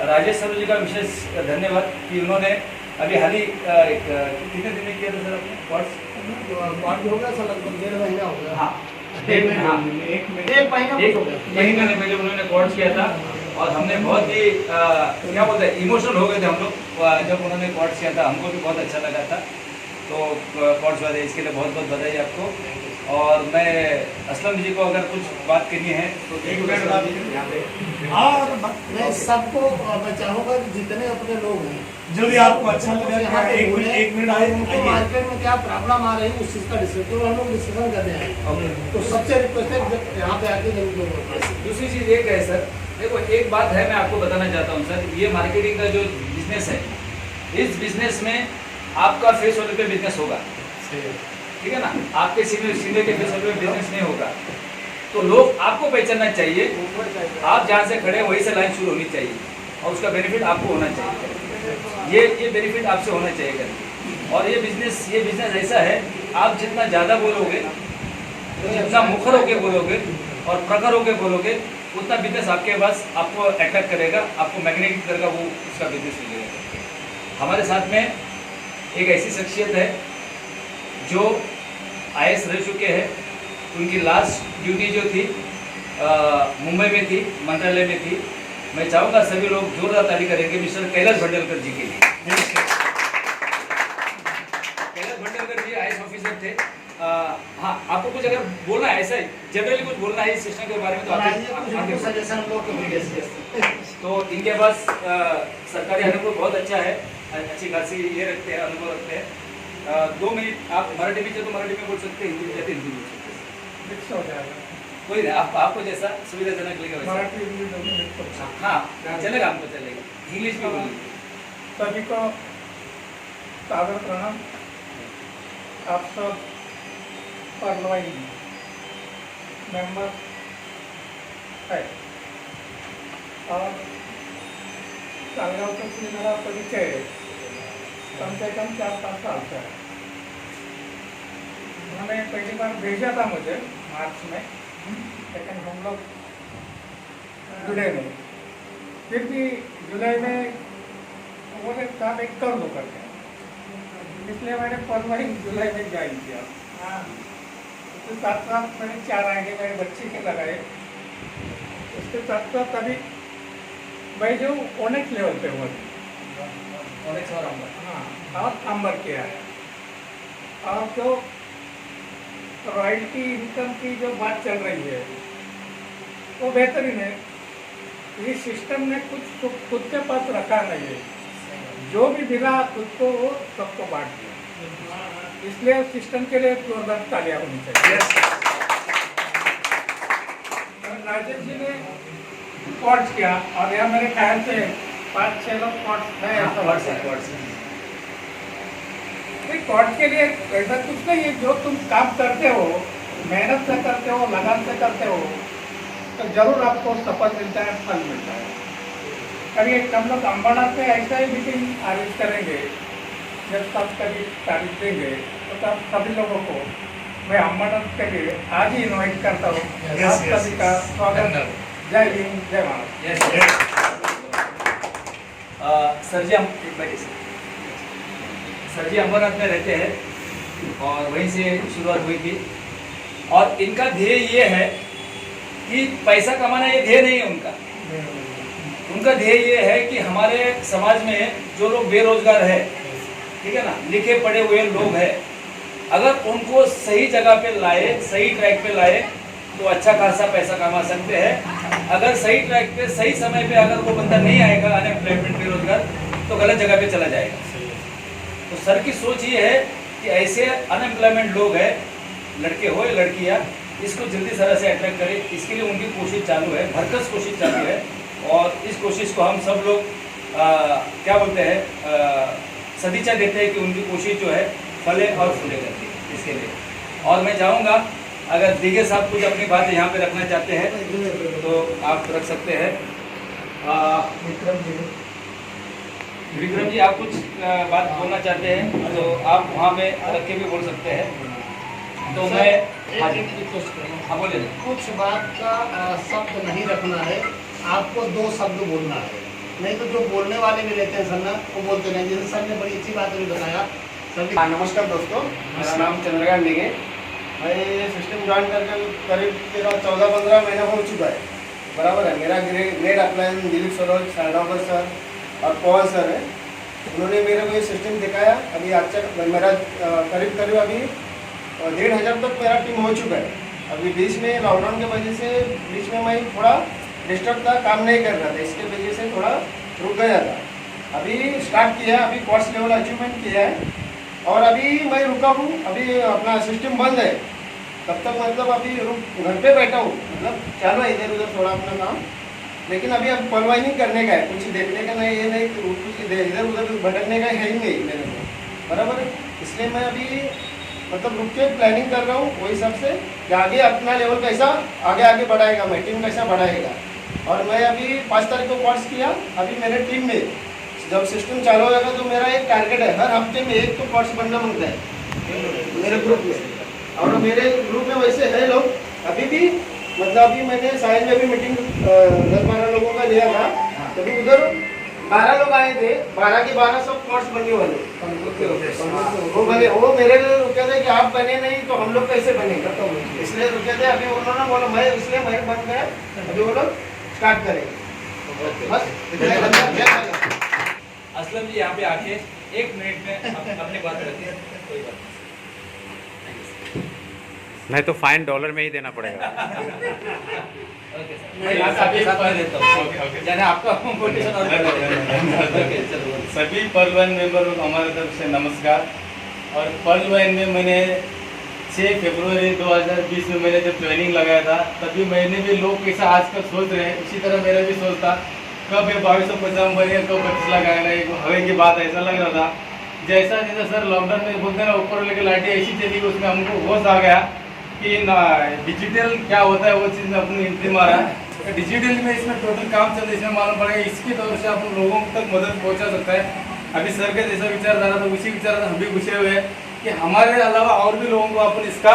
राजेश सर जी का विशेष धन्यवाद कि उन्होंने अभी हाल ही कितने दिन में किया था सर अपने क्वार्ट हो गया सर, लगभग 1.5 महीना हो गया। हाँ, एक महीने पहले उन्होंने कोर्स किया था और हमने बहुत ही क्या बोलते हैं इमोशनल हो गए थे हम लोग जब उन्होंने कोर्स किया था। हमको भी बहुत अच्छा लगा था। तो पॉट्स वाले इसके लिए बहुत बहुत बधाई आपको। और मैं असलम जी को अगर कुछ बात करनी है तो एक मिनट बाद यहाँ पे। और मैं सबको मैं चाहूँगा कि जितने अपने लोग हैं जो भी आपको अच्छा लगा, यहाँ पे एक बोले, मिनट आए उनको मार्केट में क्या प्रॉब्लम आ रही है उस चीज़ का डिस्कशन हम लोग डिस्कशन करने आए। तो सबसे रिक्वेस्ट है जब यहाँ पे आके जरूर दूसरी चीज़ एक है सर, देखो एक बात है मैं आपको बताना चाहता हूँ सर, ये मार्केटिंग का जो बिजनेस है, इस बिजनेस में आपका फेस वैल्यू पे बिजनेस होगा, ठीक है ना, आपके सीधे के फेस वैल्यू पे बिजनेस नहीं होगा। तो लोग आपको पहचानना चाहिए, आप जहाँ से खड़े वहीं से लाइन शुरू होनी चाहिए और उसका बेनिफिट आपको होना चाहिए। ये बेनिफिट आपसे होना चाहिए करके। और ये बिजनेस ऐसा है, आप जितना ज़्यादा बोलोगे, जितना मुखर होकर बोलोगे और प्रखर होकर बोलोगे, उतना बिजनेस आपके पास आपको अट्रैक्ट करेगा, आपको मैग्नेटिक करेगा, वो उसका बिजनेस मिलेगा। हमारे साथ में एक ऐसी शख्सियत है जो IAS रह चुके हैं, उनकी लास्ट ड्यूटी जो थी मुंबई में थी, मंत्रालय में थी। मैं चाहूँगा सभी लोग जोरदार ताली करेंगे मिस्टर कैलाश भंडेलकर जी के लिए। कैलाश भंडेलकर जी IAS ऑफिसर थे। हाँ, आपको कुछ अगर बोलना है, ऐसा जनरली कुछ बोलना है इस सिस्टम के बारे में तो सजेशन लोग तो इनके पास सरकारी अनुभव बहुत अच्छा है, अच्छी खासी ये रखते हैं, अनुभव रखते हैं। 2 मिनट आप मराठी में तो मराठी में बोल सकते हैं, हिंदी में तो हिंदी में बोल सकते हैं, मिक्स हो जाएगा। कोई नहीं, आपको जैसा सुविधाजनक लगेगा वैसा। मराठी इंग्लिश दोनों मिक्स हो जाएगा। हाँ चलेगा, हमको चलेगा, इंग्लिश भी बोलिए। सभी को सादर प्रणाम। आप सब परवाई मेंबर है और सालगांव का मेरा परिचय कम से कम 4-5 साल से है। उन्होंने पहली बार भेजा था मुझे मार्च में, लेकिन हम लोग जुड़े नहीं। फिर भी जुलाई में बोले काम एक कर दो करके, इसलिए मैंने फरवरी जुलाई में ज्वाइन किया। उसके साथ साथ मैंने 4 आगे मेरे बच्चे के लगाए। उसके साथ साथ अभी मैं जो ओनेक्स लेवल पे हुआ, ओनेक्स और अंबर, हाँ, और अंबर किया है। और जो रॉयल्टी इनकम की जो बात चल रही है वो बेहतरीन है। ये सिस्टम ने कुछ खुद के पास रखा नहीं है, जो भी मिला खुद को वो सबको बांट दिया। इसलिए सिस्टम के लिए जोरदार तालियां होनी चाहिए। राजेश जी ने कॉर्ड्स किया और यहाँ मेरे ख्याल से 5-6 लोग कॉर्ड्स है। कॉर्ड्स के लिए ऐसा कुछ नहीं है, जो तुम काम करते हो, मेहनत से करते हो, लगन से करते हो, तो जरूर आपको सफल मिलता है, फल मिलता है। कभी हम लोग अम्बानाथ में ऐसा ही मीटिंग अरेंज करेंगे, जब सब कभी तारीफ देंगे तो तब सभी लोगों को मैं अम्बानाथ के लिए आज ही इन्वाइट करता हूँ। आप सभी का स्वागत। जय हिंद, जय भारत। सर जी, हम एक बैठे सर जी अम्बानाथ में रहते हैं और वहीं से शुरुआत हुई थी। और इनका ध्येय ये है कि पैसा कमाना ये ध्येय नहीं है उनका ध्येय ये है कि हमारे समाज में जो लोग बेरोजगार है, ठीक है ना, लिखे पढ़े हुए लोग हैं, अगर उनको सही जगह पे लाए, सही ट्रैक पे लाए तो अच्छा खासा पैसा कमा सकते हैं। अगर सही ट्रैक पे सही समय पे अगर वो बंदा नहीं आएगा, अनएम्प्लॉयमेंट बेरोजगार, तो गलत जगह पे चला जाएगा। तो सर की सोच ये है कि ऐसे अनएम्प्लॉयमेंट लोग हैं, लड़के हो या लड़कियाँ, इसको जल्दी तरह से अट्रैक्ट करें। इसके लिए उनकी कोशिश चालू है, भरकस कोशिश चालू है। और इस कोशिश को हम सब लोग क्या बोलते हैं, सदिच्छा देते हैं कि उनकी कोशिश जो है फले और फूले करती है इसके लिए। और मैं चाहूँगा अगर दीगे साहब कुछ अपनी बात यहाँ पे रखना चाहते हैं तो आप रख सकते हैं। विक्रम जी, आप कुछ बात बोलना चाहते हैं तो आप वहाँ पे रख के भी बोल सकते हैं। तो मैं हाँ बोले, कुछ बात का शब्द नहीं रखना है, आपको 2 शब्द बोलना है, नहीं तो जो बोलने वाले भी रहते हैं सर ना, वो बोलते नहीं। जैसे सर ने बड़ी अच्छी बात अभी बताया। सर नमस्कार दोस्तों, मेरा नाम चंद्रकांत नेगे। मैं ये सिस्टम ज्वाइन करके करीब 14-15 महीना हो चुका है, बराबर है। मेरा ग्रेड अप्लायन दिलीप सरोज, सारडावकर सर और पवन सर है। उन्होंने मेरे को ये सिस्टम दिखाया। अभी अच्छा मेरा करीब करीब अभी 1,500 तक मेरा टीम हो चुका है। अभी बीच में लॉकडाउन की वजह से बीच में मैं थोड़ा डिस्टर्ब था, काम नहीं कर रहा था, इसके वजह से थोड़ा रुक गया था। अभी स्टार्ट किया, अभी क्वार्ट्स लेवल अचीवमेंट किया है और अभी मैं रुका हूँ। अभी अपना सिस्टम बंद है, तब तक मतलब अभी घर पे बैठा हूँ, मतलब चालू है इधर उधर थोड़ा अपना काम, लेकिन अभी अब पलवाइनिंग करने का है, कुछ देखने का नहीं, ये नहीं कुछ इधर उधर भटकने का है ही नहीं मेरे को, बराबर है। इसलिए मैं अभी मतलब रुक के प्लानिंग कर रहा हूँ वही हिसाब से कि आगे अपना लेवल कैसा आगे बढ़ाएगा, मैं टीम कैसा बढ़ाएगा। और मैं अभी 5 तारीख को कोर्स किया। अभी मेरे टीम में जब सिस्टम चालू होगा तो मेरा एक टारगेट है, हर हफ्ते में एक तो कोर्स बनना मांगता है मेरे ग्रुप में। और मेरे ग्रुप में वैसे है लोग अभी भी, मतलब अभी मैंने साइज में भी मीटिंग 10-12 लोगों का लिया था, तभी उधर 12 लोग आए थे, 12 के 12 सब कोर्स बनने वाले। वो बने, वो मेरे लिए रुके थे कि आप बने नहीं तो हम लोग कैसे बनेगा, तो इसलिए रुके थे। अभी उन्होंने बोला मैं, इसलिए मैं बन गया, अभी वो लोग स्टार्ट करेंगे बस। असलम जी यहाँ पे आके 1 मिनट में अपनी बात रखिए, कोई बात नहीं तो फाइन डॉलर में ही देना पड़ेगा। ओके सर, मैं यहाँ से आपके साथ में रहता हूँ, यानी आपका मोटिवेशन और ओके चलो। सभी पर्लवाइन मेंबर को हमारे तरफ से नमस्कार। और पर्लवाइन में मैंने 6 फरवरी 2020 में मैंने जब ट्रेनिंग लगाया था, तभी मैंने भी लोग कैसा आजकल सोच रहे हैं, उसी तरह मेरा भी सोच था कब ये 2250 बने, कब 25 लाख आएगा, एक हवे की बात ऐसा लग रहा था। जैसा जैसा सर लॉकडाउन में बोलते हैं ना, ऊपर लेके लाठी ऐसी चली कि उसमें हमको होश आ गया कि ना डिजिटल क्या होता है, वो चीज़ में अपनी एंट्री मारा। डिजिटल में इसमें टोटल काम चल रहा है, इसमें मालूम पड़ेगा इसके तौर से अपन लोगों तक मदद पहुंचा सकता है। अभी सर का जैसा विचारधारा था उसी विचारधारा हम भी घुसे हुए हैं कि हमारे अलावा और भी लोगों को अपन इसका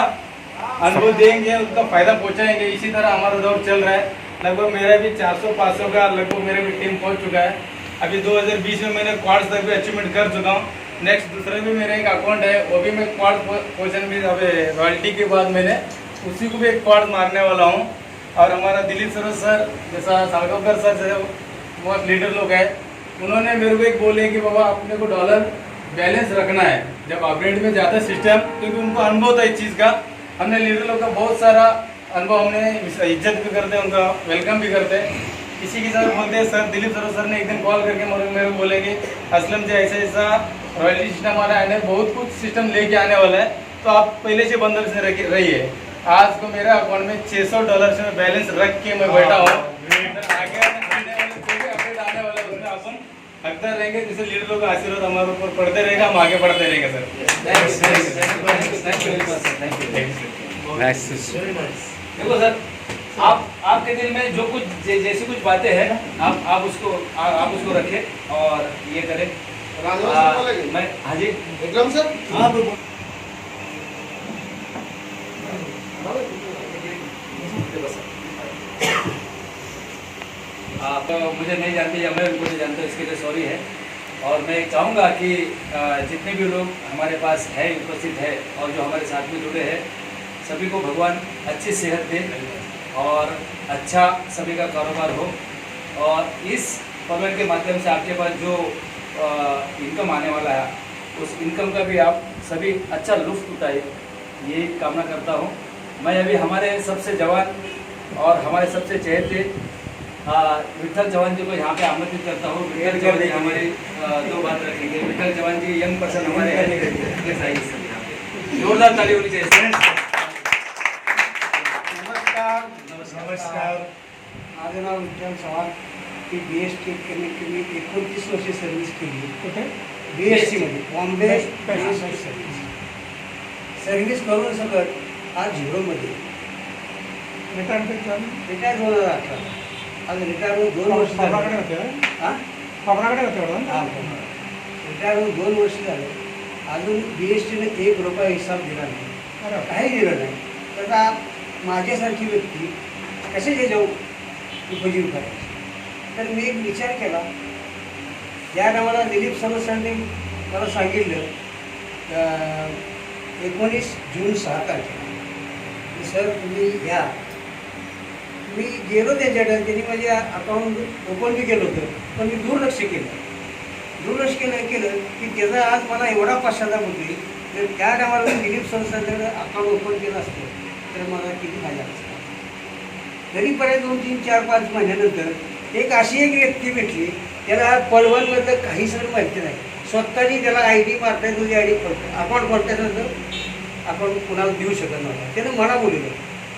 अनुभव देंगे, उनका फायदा पहुंचाएंगे। इसी तरह हमारा दौर चल रहा है। लगभग मेरा भी 400-500 का लगभग मेरे भी टीम पहुँच चुका है। अभी 2020 में मैंने क्वार्ट्स तक भी अचीवमेंट कर चुका हूँ। नेक्स्ट दूसरे भी मेरा एक अकाउंट है, वो भी मैं क्वार्ट पोजीशन भी अभी रॉयल्टी के बाद मैंने उसी को भी एक क्वार्ट मारने वाला हूँ। और हमारा दिलीप सरोज सर जैसा सालगावकर सर जैसे बहुत लीडर लोग हैं, उन्होंने मेरे को एक बोले कि बाबा अपने को डॉलर बैलेंस रखना है जब अपग्रेड में जाता है सिस्टम, क्योंकि उनको अनुभव था इस चीज़ का। हमने लीडर लोग का बहुत सारा अनुभव, हमने इज्जत भी करते हैं, उनका वेलकम भी करते हैं। इसी के साथ बोलते हैं सर दिलीप सरोज सर ने एक दिन कॉल करके मेरे को बोले कि असलम जी ऐसा ऐसा रॉयल्टी सिस्टम आ रहा है, बहुत कुछ सिस्टम लेके आने वाला है, तो आप पहले से बंदर से रहिए। आज को मेरे अकाउंट में $600 से मैं बैलेंस रख के मैं बैठा हूँ। आगे आने वाले जो भी अपडेट आने वाला है उसमें अपन हकदार रहेंगे, जैसे लीडर लोग का आशीर्वाद हमारे ऊपर पढ़ते रहेगा, हम आगे बढ़ते रहेंगे सर। देखो सर, आपके दिल में जो कुछ जैसी कुछ बातें हैं आप उसको रखें और ये करें। मैं हाँ जी विक्रम सर, आप मुझे नहीं जानते या मैं उनको नहीं जानता, इसके लिए सॉरी है। और मैं चाहूँगा कि जितने भी लोग हमारे पास है उपस्थित है और जो हमारे साथ में जुड़े हैं, सभी को भगवान अच्छी सेहत दे और अच्छा सभी का कारोबार हो। और इस पर्वत के माध्यम से आपके पास जो इनकम आने वाला है, उस इनकम का भी आप सभी अच्छा लुत्फ उठाए, ये कामना करता हूँ। मैं अभी हमारे सबसे जवान और हमारे सबसे चहेते विठल चौहान जी को यहाँ पे आमंत्रित करता हूँ। विठल चौहान जी हमारी 2 बात रखेंगे। विठल चौहान जी यंग पर्सन हमारे हैं, जोरदार ताली होनी चाहिए। नमस्कार, माझं नाव विठ्ठल चव्हाण। मी BST कमीत कमी 29 वर्षे सर्व्हिस केली. कुठे? BSTमध्ये, बॉम्बे स्पेशल सर्व्हिस. सर्व्हिस करून सगळं आज झिरोमध्ये. रिटायर 2018. आज रिटायर होऊन 2 वर्ष झाले. हां, खबराकडे होते. हां, रिटायर होऊन 2 वर्ष झाले. अजून BSTने ₹1 हिसाब दिला नाही, काही दिलं नाही. तर आता माझ्यासारखी व्यक्ती कशाचे जाऊ उपजीव करायची. तर मी एक विचार केला. ज्या टायमाला दिलीप सरोज सरांनी मला सांगितलं 19 जून 6 तारखेला की सर तुम्ही या. मी गेलो त्यांच्याकडे, त्यांनी माझे अकाउंट ओपन बी केलं होतं, पण मी दुर्लक्ष केलं. दुर्लक्ष केलं की त्याचा आज मला एवढा पश्चाताप होतोय. तर त्या टायमाला दिलीप संस्थांकडे अकाउंट ओपन केलं असतं तर मला किती फायदा असता. तरी परत 2, 3, 4, 5 महिन्यानंतर एक अशी एक व्यक्ती भेटली, त्याला पळवणमधलं काही सगळं माहिती नाही. स्वतःची त्याला ID मारता तुझी ID अकाउंट कोणत्या नंतर अकाउंट कुणाला देऊ शकत नव्हता. त्यानं मला बोलवलं,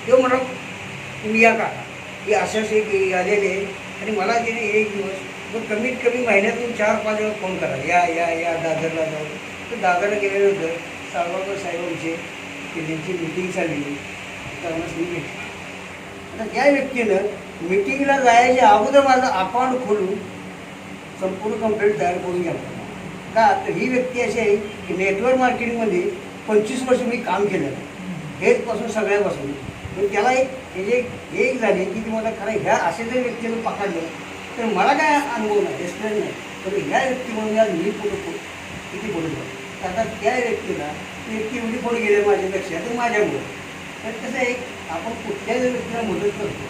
तो म्हणा तुम्ही या काका की अशाच एक आलेले आणि मला त्याने एक दिवस मग कमीत कमी महिन्यातून 4-5 वेळा फोन करा, या दादरला जाऊ. तर दादरला गेल्यानंतर साळगावकर साहेबांची त्यांची मीटिंग झाली त्यामुळे मी भेटली. आता त्या व्यक्तीनं मीटिंगला जायच्या अगोदर माझं अकाउंट खोलून संपूर्ण कंप्लेंट तयार करून घ्यावं. का तर ही व्यक्ती अशी आहे की नेटवर्क मार्केटिंगमध्ये 25 वर्ष मी काम केलं हेचपासून सगळ्यापासून. पण त्याला एक झाले की मला खरं ह्या असे जर व्यक्तीला पकडलं तर मला काय अनुभव नाही, एक्सपिरियन्स नाही. पण ह्या व्यक्तीमुळे आज मी किती बोलू शकतो. आता त्या व्यक्तीला व्यक्ती एवढी पुढे गेले माझ्यापेक्षा तर माझ्यामुळे. तर कसं आहे आपण कुठल्याही व्यक्तीला मदत करतो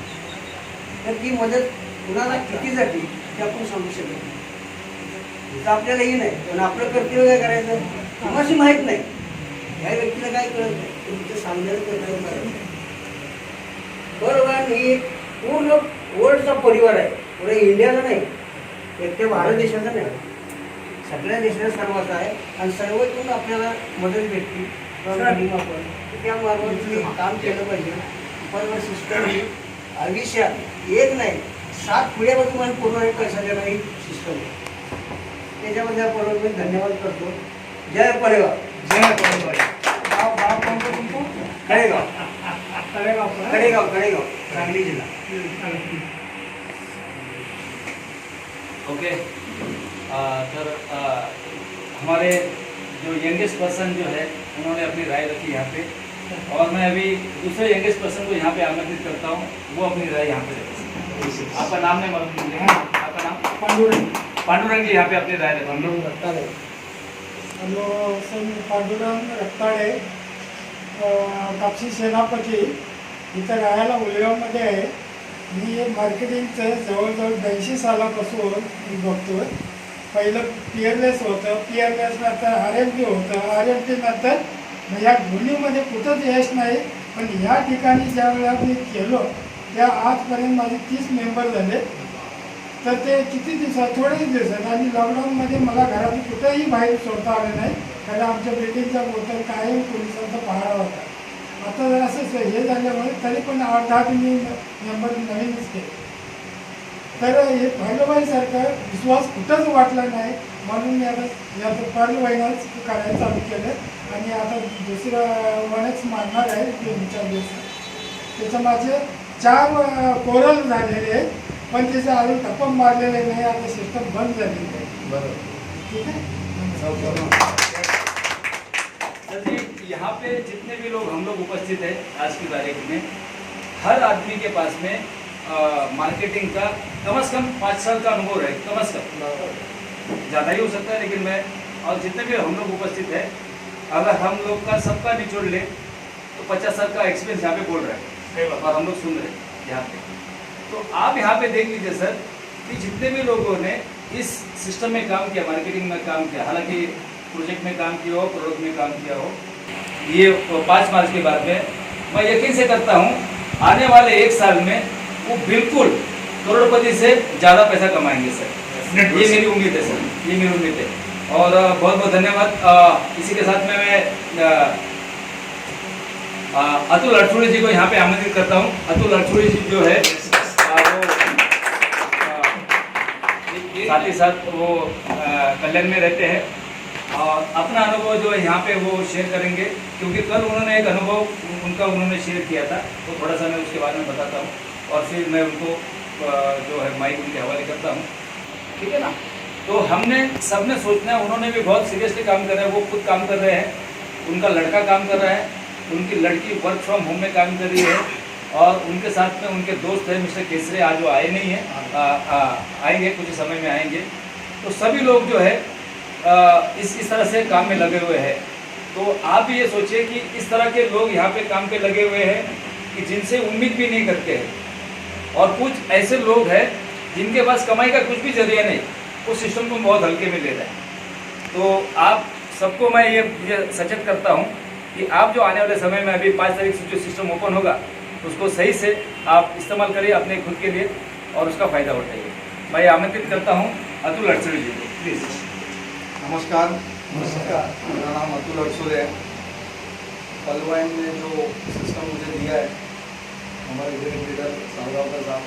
तर ती मदत कुणाला किती जाते ते आपण सांगू शकत नाही. तर आपल्यालाही नाही पण आपलं कर्तव्य काय करायचं कुणाशी माहीत नाही. ह्या व्यक्तीला काय कळत नाही तुमचं सामन्याला कर्तव्य करायचं. बरोबर. ही एक पूर्ण वर्ल्डचा परिवार आहे, पुढे इंडियाचा नाही, एकट्या भारत देशाचा नाही, सगळ्या देशाचा सर्वांचा आहे. आणि सर्वतून आपल्याला मदत भेटते त्या मार्फत तुम्ही काम केलं पाहिजे. पण सिस्टम ही आयुष्यात एक नाही 7 पिढ्यापासून मला पूर्ण पैसा देणारी ही सिस्टम आहे. त्याच्यामध्ये आपण मी धन्यवाद करतो. जय परेगाव. जय परेगाव. गाव कोणतं तुमचं? कडेगाव सांगली जिल्हा. ओके. सर हमारे जो यंगेस्ट पर्सन जो है उन्होंने अपनी राय रखी यहाँ पे और मैं अभी दूसरे यंगेस्ट पर्सन को यहाँ पे आमंत्रित करता हूँ, वो अपनी राय यहाँ पे रखें. आपका नाम नहीं मालूम? आपका नाम? पांडुरंग जी यहाँ पे अपनी राय रखें. पांडुरंग रक्ताडे, कापसी सेनापती, इथं राहायला उलगावमध्ये आहे. मी मार्केटिंगचं जवळजवळ 82 सालापासून मी बघतो. पहिलं पिअरलेस होतं, पिअरलेस नंतर RMT होतं, RMT नंतर या दोन्हीमध्ये कुठंच यश नाही. पण या ठिकाणी ज्या वेळेला मी केलो त्या आजपर्यंत माझे 30 मेंबर झाले. तर ते किती दिवसात थोडेच दिवसात आणि लॉकडाऊनमध्ये मला घरातून कुठंही बाहेर सोडता आलं नाही कारण आमच्या बिल्डिंगचा बोलतर कायम पोलिसांचा पहारा होता. आता जर असं हे झाल्यामुळे तरी पण 8-10 मी मेंबर नवीनच केले. तर हे पहिलवाईसारखं विश्वास कुठंच वाटला नाही म्हणून मी आता याचं पहिलवाईनच करायला चालू केलं आणि आता दुसरं वनच मारणार आहे 3-4 दिवसात. त्याचं माझे 4 कोरल झालेले आहेत पण त्याचं अजून टप्पा मारलेले नाही. आता सिस्टम बंद झालेली आहे. बरोबर. ठीक है. सर जी यहाँ पे जितने भी लोग हम लोग उपस्थित हैं आज की तारीख में हर आदमी के पास में मार्केटिंग का कम से कम 5 साल का अनुभव है. कम से कम ज़्यादा ही हो सकता है लेकिन मैं और जितने भी हम लोग उपस्थित हैं अगर हम लोग का सबका निचोड़ ले तो 50 साल का एक्सपीरियंस यहाँ पे बोल रहे हैं और हम लोग सुन रहे हैं यहाँ पे. तो आप यहाँ पे देख लीजिए सर कि जितने भी लोगों ने इस सिस्टम में काम किया, मार्केटिंग में काम किया, हालांकि प्रोजेक्ट में काम किया हो, प्रोडक्ट में काम किया हो, ये 5 मार्च के बाद में मैं यकीन से करता हूँ आने वाले 1 साल में वो बिल्कुल करोड़पति से ज़्यादा पैसा कमाएंगे सर. ये मेरी उम्मीद है सर, ये मेरी उम्मीद है. और बहुत बहुत धन्यवाद. इसी के साथ में मैं अतुल अड़छोड़ी जी को यहाँ पे आमंत्रित करता हूँ. अतुल अड़छोड़ी जी जो है साथ ही साथ वो कल्याण में रहते हैं और अपना अनुभव जो है यहाँ पे वो शेयर करेंगे क्योंकि कल उन्होंने एक अनुभव उन्होंने शेयर किया था तो थोड़ा सा मैं उसके बारे में बताता हूँ और फिर मैं उनको जो है माइक उनके हवाले करता हूँ. ठीक है ना. तो हमने सबने सोचना है, उन्होंने भी बहुत सीरियसली काम कर रहे हैं, वो खुद काम कर रहे हैं, उनका लड़का काम कर रहा है, उनकी लड़की वर्क फ्रॉम होम में काम कर रही है और उनके साथ में उनके दोस्त हैं मिस्टर केसरे, आज वो आए नहीं हैं, आएंगे कुछ समय में आएंगे. तो सभी लोग जो है इस तरह से काम में लगे हुए हैं. तो आप भी ये सोचिए कि इस तरह के लोग यहाँ पे काम पे लगे हुए हैं कि जिनसे उम्मीद भी नहीं करते हैं और कुछ ऐसे लोग हैं जिनके पास कमाई का कुछ भी जरिया नहीं उस सिस्टम को बहुत हल्के में ले रहे हैं। तो आप सबको मैं ये सचेत करता हूँ कि आप जो आने वाले समय में अभी 5 तारीख से जो सिस्टम ओपन होगा उसको सही से आप इस्तेमाल करिए अपने खुद के लिए और उसका फ़ायदा उठाइए। मैं आमंत्रित करता हूँ अतुल अड़सरे जी को, प्लीज़। नमस्कार। मेरा नाम अतुल अड़सरे है। पल वाइन ने जो सिस्टम मुझे दिया है हमारे ग्रेट लीडर सालगांवकर साहब,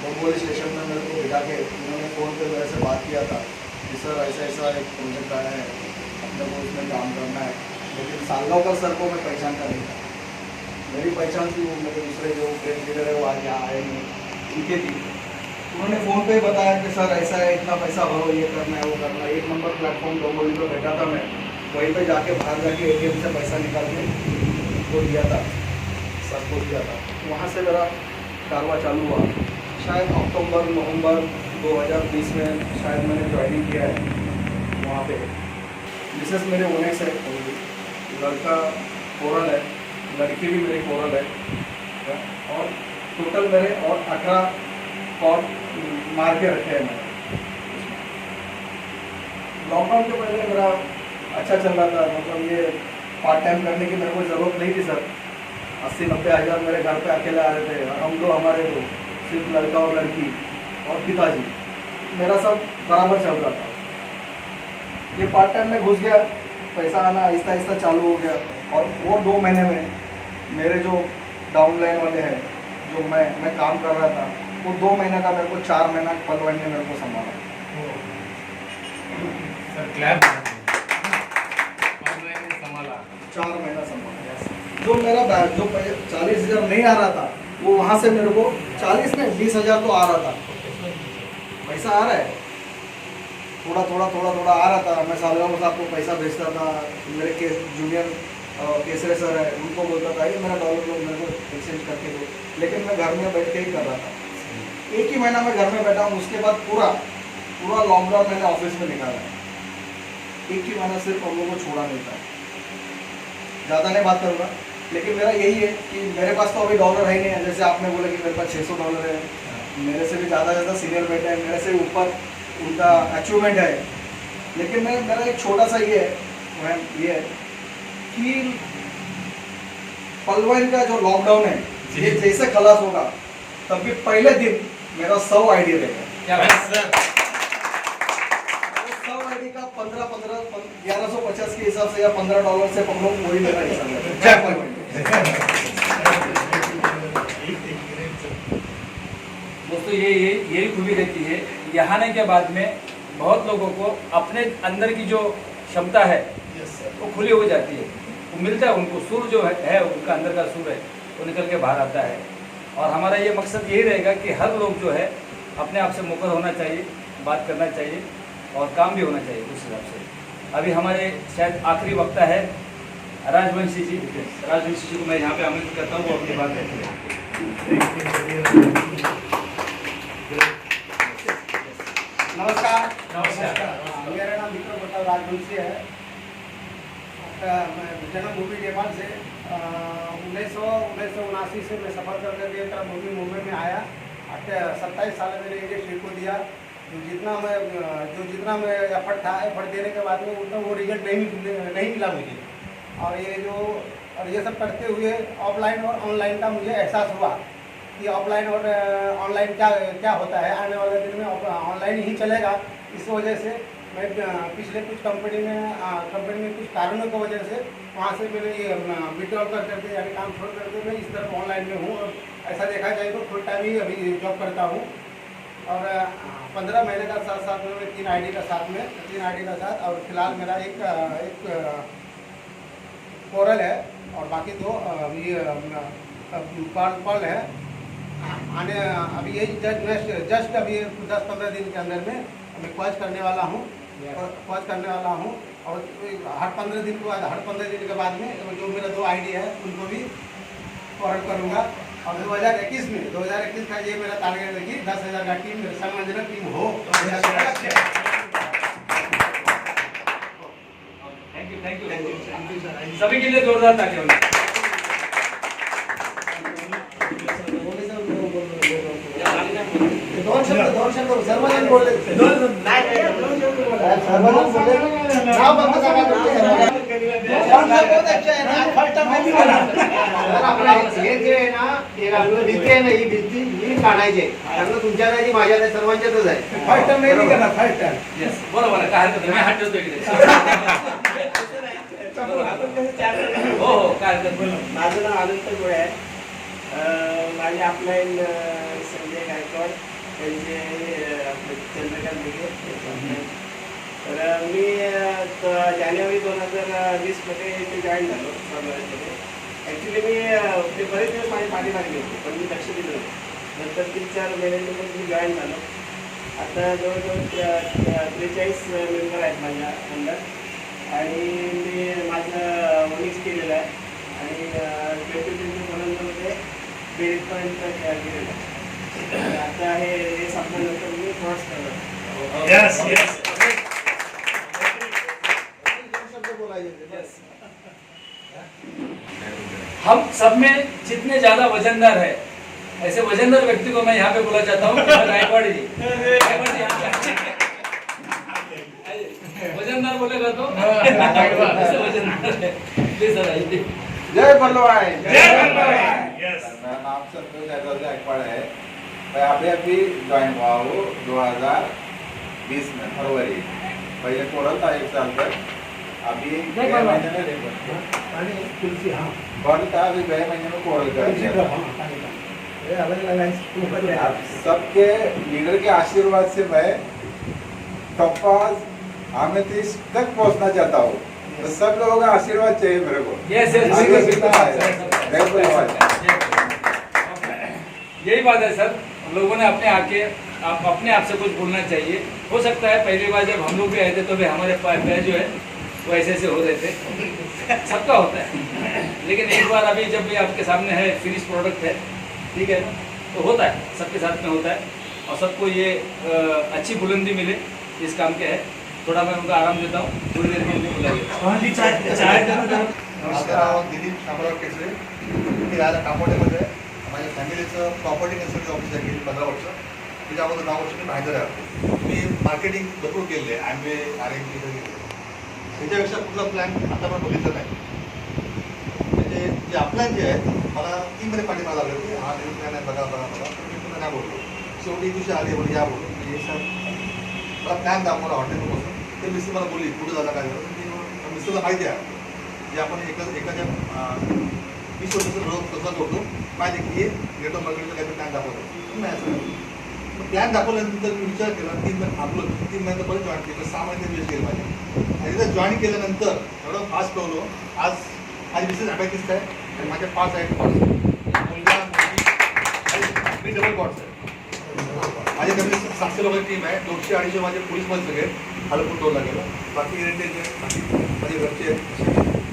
बोगोली स्टेशन में मेरे को बिठा के उन्होंने फ़ोन पे मेरे से बात किया था कि सर ऐसा ऐसा एक प्रोजेक्ट आया है, अपने को उसमें काम करना है। लेकिन सालगांवकर सर को मैं पहचानता नहीं था, मेरी पहचान थी वो मेरे दूसरे जो ग्रेट लीडर है वो आज यहाँ आए नहीं, उनके थी। उन्होंने फ़ोन पे ही बताया कि सर ऐसा है, इतना पैसा भरो, ये करना है, वो करना है। 1 नंबर प्लेटफॉर्म डोंगोली पर बैठा था मैं, वहीं पे जाके बाहर जाके ATM से पैसा निकाल के उनको दिया था, सबको दिया था। वहाँ से मेरा कारवा चालू हुआ। शायद अक्टूबर-नवंबर 2020 में शायद मैंने ज्वाइनिंग किया है वहाँ पे। मिसेस मेरे ओनेक्स है, लड़का कोरल है, लड़की भी मेरी कोरल है, और टोटल मेरे और 18 कॉर्ड मार के रखे हैं मैंने। लॉकडाउन के पहले मेरा अच्छा चल रहा था, मतलब ये पार्ट टाइम करने की मेरे को ज़रूरत नहीं थी सर। 80-90 हज़ार मेरे घर पे अकेले आ रहे थे, हम दो हमारे दो, सिर्फ लड़का और लड़की और पिताजी, मेरा सब बराबर चल रहा था। ये पार्ट टाइम में घुस गया, पैसा आना आहिस्ता आहिस्ता चालू हो गया, और वो 2 महीने में मेरे जो डाउनलाइन वाले हैं जो मैं काम कर रहा था, वो 2 महीने का मेरे को 4 महीना पल वाइन ने मेरे को संभाला। Sir clap. 4 महीना संभाला। जो मेरा जो 40,000 नहीं आ रहा था, वो वहाँ से मेरे को 40 नहीं 20,000 तो आ रहा था, पैसा आ रहा है, थोड़ा थोड़ा आ रहा था। मैं सालगांव साहब को पैसा भेजता था, मेरे जूनियर केसरे सर है, उनको बोलता था ये मेरा डॉलर लोग मेरे को एक्सचेंज करके दो, लेकिन मैं घर में बैठ के ही कर रहा था। 1 ही महीना मैं घर में बैठा हूँ, उसके बाद पूरा लॉकडाउन मैंने ऑफिस में निकाला। 1 ही महीना सिर्फ हम लोगों को छोड़ा नहीं था। ज़्यादा नहीं बात करूँगा, लेकिन मेरा यही है कि मेरे पास तो अभी डॉलर है ही नहीं है। जैसे आपने बोला कि मेरे पास $600 है, मेरे से भी ज़्यादा सीनियर बैठे हैं, मेरे से ऊपर उनका अचीवमेंट है, लेकिन मेरा एक छोटा सा ये है कि पल वाइन का जो लॉकडाउन है ये जैसे खलास होगा तब भी पहले दिन मेरा 100 आईडी रहेगा। 100 आईडी का 1150 के हिसाब से या $15 से पकड़ो, वही मेरा हिसाब है। जय पल वाइन। दोस्तों यही खूबी रहती है, यहाँ आने के बाद में बहुत लोगों को अपने अंदर की जो क्षमता है वो खुली हो जाती है, वो मिलता है उनको, सुर जो है उनका अंदर का सुर है वो निकल के बाहर आता है। और हमारा ये मकसद यही रहेगा कि हर लोग जो है अपने आप से मुखर होना चाहिए, बात करना चाहिए और काम भी होना चाहिए उस हिसाब से। अभी हमारे शायद आखिरी वक्ता है राजवंशी जी। राजवंशी जी को मैं यहाँ पे आमंत्रित करता हूँ, वो अपनी बात कहते हैं। नमस्कार। मेरा नाम विक्रम प्रताप राजवंशी है। मैं जन्मभूमि नेपाल से 1979 से मैं सफ़र कर करके कर्मभूमि मुंबई में आया। 27 साल मैंने इंडियन स्टेट को दिया। जो जितना मैं एफर्ट देने के बाद में उतना वो रिजल्ट नहीं मिला मुझे। और ये सब करते हुए ऑफलाइन और ऑनलाइन का मुझे एहसास हुआ कि ऑफलाइन और ऑनलाइन क्या होता है। आने वाले दिन में ऑनलाइन ही चलेगा। इस वजह से मैं पिछले कुछ कंपनी में कुछ कारणों की वजह से वहाँ से मैंने ये विड्रॉल करके यानी काम छोड़ करके मैं इस तरफ ऑनलाइन में हूँ। और ऐसा देखा जाए तो फुल टाइम ही अभी जॉब करता हूँ। और 15 महीने का साथ में 3 आईडी का साथ और फिलहाल मेरा एक कोरल है और बाकी 2 पर्ल है। अभी यही जस्ट अभी 10-15 दिन के अंदर में मैं क्वाच करने वाला हूँ और हर 15 दिन के बाद में जो मेरा 2 आईडी है उनको भी फॉरवर्ड करूँगा। और 2021 का ये मेरा टारगेट है कि 10,000 का टीम सम्मानजनक टीम हो। थैंक यू सभी के लिए जोरदार तालियां होंगी। दोन शब्द सर्वजण बोलले सर्वजण बोलले नाव बंद करा हे जे आहे ना ते आपलं भीती आहे ना ही भीती ही काढायची कारण तुमच्या नाही माझ्या नाही सर्वांच्यातच आहे फर्स्ट टाइम नाही करणार फर्स्ट टाइम येस बरोबर आहे काय हरकत नाही मी हात ठेवतो इकडे हो हो काय हरकत नाही माझं नाव अनंत गोळे आहे माझे अपलाईन संजय गायकवाड त्यांचे आपले चंद्रकांत दिघे तर मी जानेवारी 2020मध्ये इथे जॉईन झालो साबरमध्ये. ॲक्च्युली मी ते बरेच दिवस माझी पाठी लागली होती पण मी लक्ष दिलं नव्हतं. नंतर 3-4 महिन्यानंतर मी जॉईन झालो. आता जवळजवळ 43 मेंबर आहेत माझ्या अंडर आणि मी माझं ओनिक्स केलेलं आहे आणि 2020 बेरीजपर्यंत केलेलं आहे. आता हे रेस आपल्यानंतर मी क्रॉस करणार. यस यस हम सब में जितने ज्यादा वजनदार है ऐसे वजनदार व्यक्ति को मैं यहाँ पे बोला चाहता हूँ गायकवाड़ जी यहाँ पे आइए। वजनदार बोलेगा तो ऐसे वजनदार है प्लीज सर आइए। जय पल्लवान यस मेरा नाम संतोष गायकवाड़ है। मैं अभी ज्वाइन हुआ हूँ 2020 में फरवरी। पहले कोरल था 1 साल तक, अभी 6 महीने में कोरल था, अभी 6 महीने में कोरल कर दिया। अब सबके लीडर के आशीर्वाद से मैं टॉपाज अमेथिस्ट तक पहुंचना चाहता हूँ, तो सब लोगों का आशीर्वाद चाहिए मेरे को। यस यही बात है सर, लोगों ने अपने आप से कुछ बोलना चाहिए। हो सकता है पहली बार जब हम लोग भी आए थे तो भी हमारे पैर जो है वो ऐसे ऐसे हो रहे थे, सबका होता है। लेकिन एक बार अभी जब भी आपके सामने है फिनिश प्रोडक्ट है, ठीक है, तो होता है, सबके साथ में होता है और सबको ये अच्छी बुलंदी मिले इस काम के है। थोड़ा मैं उनको आराम देता हूँ, थोड़ी देर के लिए बुलाइए। नमस्कार, दिलीप शामराव केसरे. मी राहिला कामोड्यामध्ये माझ्या फॅमिलीचं प्रॉपर्टी कन्सल्टंट ऑफिस आहे गेली 15 वर्ष. त्याच्या अगोदर 9 वर्ष मी बाहेर राहतो. मी मार्केटिंग भरपूर केले आहे, आंबे RMP केले. त्याच्यापेक्षा कुठला प्लॅन आता पण बघितलं नाही. म्हणजे जे अपलाईन जे आहेत मला 3 महिने पाणी मला लागले होते, हा नवीन प्लॅन आहे बघा बघा बघा, तर मी पुन्हा नाही बोललो. शेवटी दिवशी आली बोलली या बोललो म्हणजे सर मला प्लॅन दाखवला हॉटेलवर बसून. ते मिस्टर मला बोलली कुठं झालं काय झालं. मी मिस्टरला माहिती आहे जे आपण एखाद्या 20 वर्षाचं रोज कसं करतो माहिती की हे गेट ऑफ मार्केटचं काहीतरी प्लॅन दाखवतो. प्लॅन दाखवल्यानंतर मी विचार केला 3 महिने थांबलो, 3 महिने परत जॉईन केलं, 6 महिने वेस्ट केले माझे. आणि एकदा जॉईन केल्यानंतर एवढं फास्ट ठेवलो. आज माझी मिसेस अबॅकिस्ट आहे आणि माझ्या 5 आहेत कॉट्स, मुलगा मुलगी मी डबल कॉट्स आहे. माझ्या कमी 700 लोकांची टीम आहे. 200-250 माझे पोलीसमध्ये सगळे हलपून टोलला गेलं. बाकी रेंटेज आहे, बाकी माझे घरचे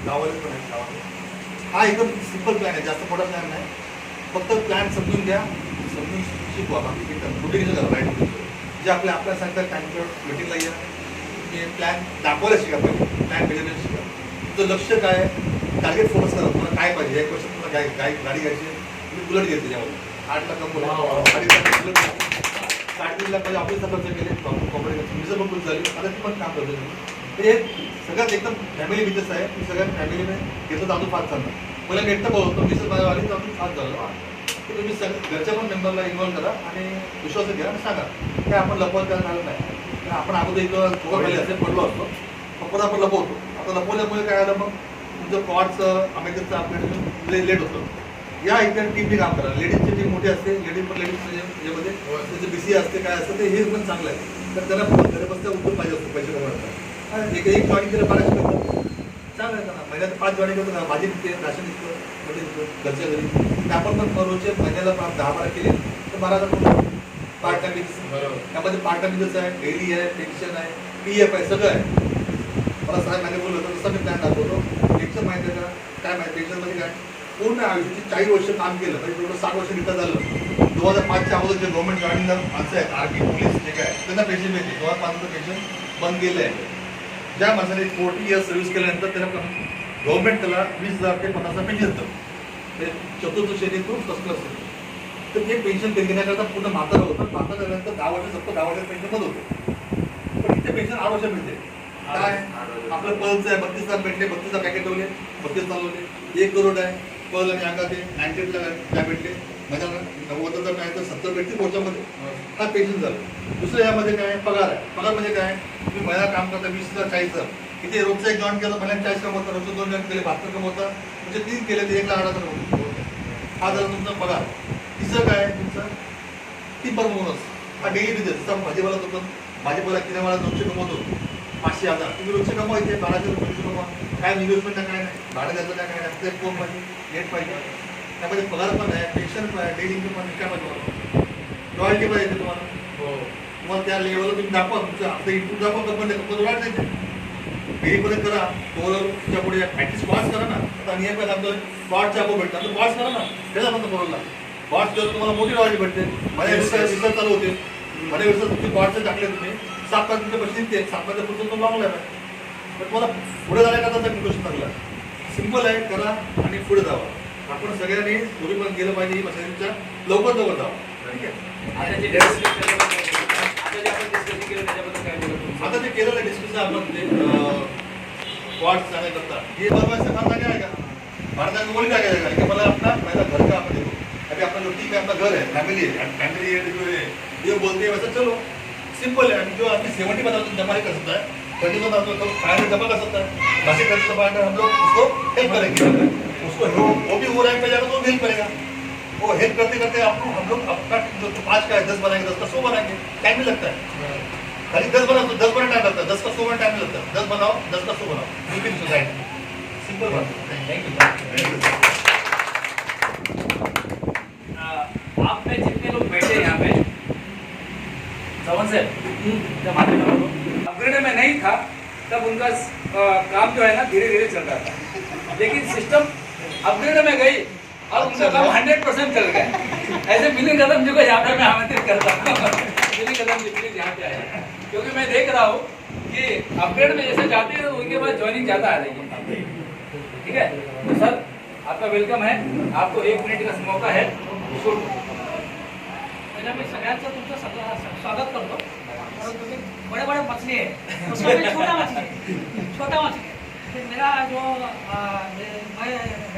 गावाले पण आहेत गावाले. हा एकदम सिम्पल प्लॅन आहे, जास्त मोठा प्लॅन नाही. फक्त प्लॅन समजून घ्या, समजून शिकवा. बाकी रुटीन करा राईट जे आपल्या सांगतात टाइमवर मीटिंगला या तुम्ही प्लॅन दाखवायला शिका पाहिजे. प्लॅन मेजरमेंट शिका. तुझं लक्ष काय आहे, टार्गेट फोकस करा. तुम्हाला काय पाहिजे. 1 वर्ष तुम्हाला गाडी घ्यायची, तुम्ही बुलेट घेतली त्याच्यामध्ये 8 लाख बुलेट 3.5 लाख म्हणजे ऑफिसचा खर्च केले, कॉम्प्युटर तुमचं पण खुश झाली. आता ती पण काम करतो. हे सगळ्यात एकदम फॅमिली बिझनेस आहे. मी सगळ्या फॅमिलीने घेतलं तर अजून 5 चालणार. मला मी एकटं बोलतो, मिसेस माझ्या आली तर अजून 5 झालं. तर तुम्ही घरच्या पण मेंबरला इन्व्हॉल्व करा आणि विश्वास घ्या आणि सांगा काय आपण लपवत काय झालं नाही. आपण अगोदर इथं थोडं पहिले असे पडलो असतो, फक्त आपण लपवतो. आता लपवल्यामुळे काय आलं मग तुमचं कॉडचं अमेरिकेचं आपल्याकडे लेट होतं. या इथे टीमने काम करा. लेडीजची टीम मोठी असते, लेडीज याच्यामध्ये त्याचं BC असते काय असतं ते हे पण चांगलं आहे. तर त्याला घरी बसल्या उठून पाहिजे असतो पैसे कमवण्याचा. एक जॉईन केलं 1200 करतात चांगलं आहे ना. महिन्यात 5 जॉईन करतो ना, भाजी निघते, राशन निघतं, मध्ये निघतं घरच्या घरी. ते आपण पण रोजचे महिन्याला 10-12 केले तर 12,000 पार्ट टाइम बिझनेस. त्यामध्ये पार्ट टाइम बिझनेस आहे, डेली आहे, पेन्शन आहे, PF आहे, सगळं आहे. मला 6 महिने बोललं होतं तसं मी प्लॅन दाखवतो. पेन्शन माहिती आहे का काय माहिती. पेन्शनमध्ये काय पूर्ण आयुष्याची 40 वर्ष काम केलं म्हणजे थोडं 60 वर्ष रिटायर झालं. 2005च्या अगोदर जे गव्हर्नमेंट जॉईनिंग माणसं आहेत, आर्मी पोलीस जे काय त्यांना पेन्शन मिळते. 2005 पेन्शन बंद केलं आहे. ज्या माणसाने 40 इयर्स सर्व्हिस केल्यानंतर त्याला गव्हर्नमेंट त्याला 20,000 ते 50,000 पेन्शन देतं. ते चतुर्थ श्रेणीतून फर्स्ट क्लास. तर ते पेन्शन घेण्याकरता पूर्ण म्हातारं होतं. म्हातारं झाल्यानंतर 10 वर्ष फक्त 10 वर्षात पेन्शन बंद होते. पण इथे पेन्शन 8 वर्ष मिळते. काय आपलं पलचं आहे 32 लाख भेटले, 32चा पॅकेट ठेवले, 32 चालवले, 1 करोड आहे पल आणि अंगा ते 98ला काय भेटले, माझ्या 90 काय तर 70 भेटतील मोर्चामध्ये. हा पेन्शन झालं. दुसरं यामध्ये काय पगार आहे. पगार म्हणजे काय, तुम्ही महिना काम करता 20,000 40,000, इथे रोजचं एक जॉईन केलं महिन्यात 40 कमवता, रोजचं 2 जॉईन केले 72 कमवता, म्हणजे 3 केले ते 1,08,000 होते. हा झाला तुमचा पगार. तिसरं काय तुमचं टिपर बोनस. हा डेली बिझनेस. जसा भाजीपाला होतो, भाजीपाला किराणा 200 कमवतो, 500,000 तुम्ही रोजचे कमवा, इथे 1200 रुपये कमवा. काय इन्व्हेस्टमेंट काय नाही, भाडं द्यायचं काय नाही, ते फोन पाहिजे, नेट पाहिजे, त्यामध्ये पगार पण आहे, पेन्शन पण आहे, डेली इन्कम पण काय पाहिजे, रॉयल्टी पण येते तुम्हाला. तुम्हाला त्या लेवलला तुम्ही दाखवा, तुमचं आपलं इनपुट दाखवा, कंपनी रॉयल्टी देते. डेलीमध्ये करा, तुमच्या पुढे ॲटलीस्ट बॉट्स करा ना. आता नियम काय सांगतोय, बॉट्सचे अबो भेटतात, तर बॉट्स करा ना, त्याला म्हणतो बरोबर. बॉट्स केलं तुम्हाला मोठी रॉयल्टी भेटते. माझ्या रिसर्च चालू होते, माझ्या रिसर्च तुमचे बॉट्सचे टाकले तुम्ही 7 तास तुमच्या पैसे निघते, 7 तास पुढचं तो लॉंग आहे. पण तुम्हाला पुढे जाण्याकरता क्वेश्चन चांगला सिंपल आहे, करा आणि पुढे जावा. आपण सगळ्यांनी पुढे पण गेलं पाहिजे, मशिनरीच्या लवकर जावा. ठीक आहे. आता जे केलेलं डिस्कशन आपण ते वॉर्ड जाण्याकरता हे बनवायचं काम नाही आहे का, भारताने बोली काय करायचं की मला आपला पहिला घर का आपण देतो. अभी अपना जो टीम है, अपना घर है, फैमिली है, फैमिली ये बोलते हैं वैसा चलो सिंपल है. जो आपकी 70 बता जमा नहीं कर सकता है, 22 बता तो 500 जमा कर सकता है, बाकी खर्च दबा हम लोग उसको हेल्प करेंगे. उसको वो भी हो रैंक पे जाएगा तो हेल्प करेगा. वो हेल्प करते करते आपको हम लोग अपना जो 5 का है 10 बनाएंगे, 10 का 100 बनाएंगे. टाइम नहीं लगता है. खाली 10 बनाओ तो 10 बना टाइम लगता है, 10 का 100 बना टाइम नहीं लगता है. 10 बनाओ 10 का 100 बनाओ, यूपी सोसाइटी सिंपल बात. Thank you. आप में जितने लोग बैठे हैं यहाँ पे चवन से जब अपग्रेड में नहीं था तब उनका काम जो है ना धीरे धीरे चल रहा था, लेकिन सिस्टम अपग्रेड में गई और उनका काम 100% चल गया. ऐसे मिलिंग कदम जो यहाँ पे मैं आमंत्रित करता हूँ. मिलिंग कदम जी प्लीज यहाँ पे आए, क्योंकि मैं देख रहा हूँ कि अपग्रेड में जैसे जाते हैं तो उनके बाद ज्वाइनिंग ज़्यादा आ रही है. ठीक है, तो सर आपका वेलकम है. आपको 1 मिनट का मौका है. मैं सगळ्यांचं तुमचं स्वागत करतो. और तुम्ही बड़े बड़े मछली है, उसमें मैं छोटा मछली है. फिर मेरा जो मैं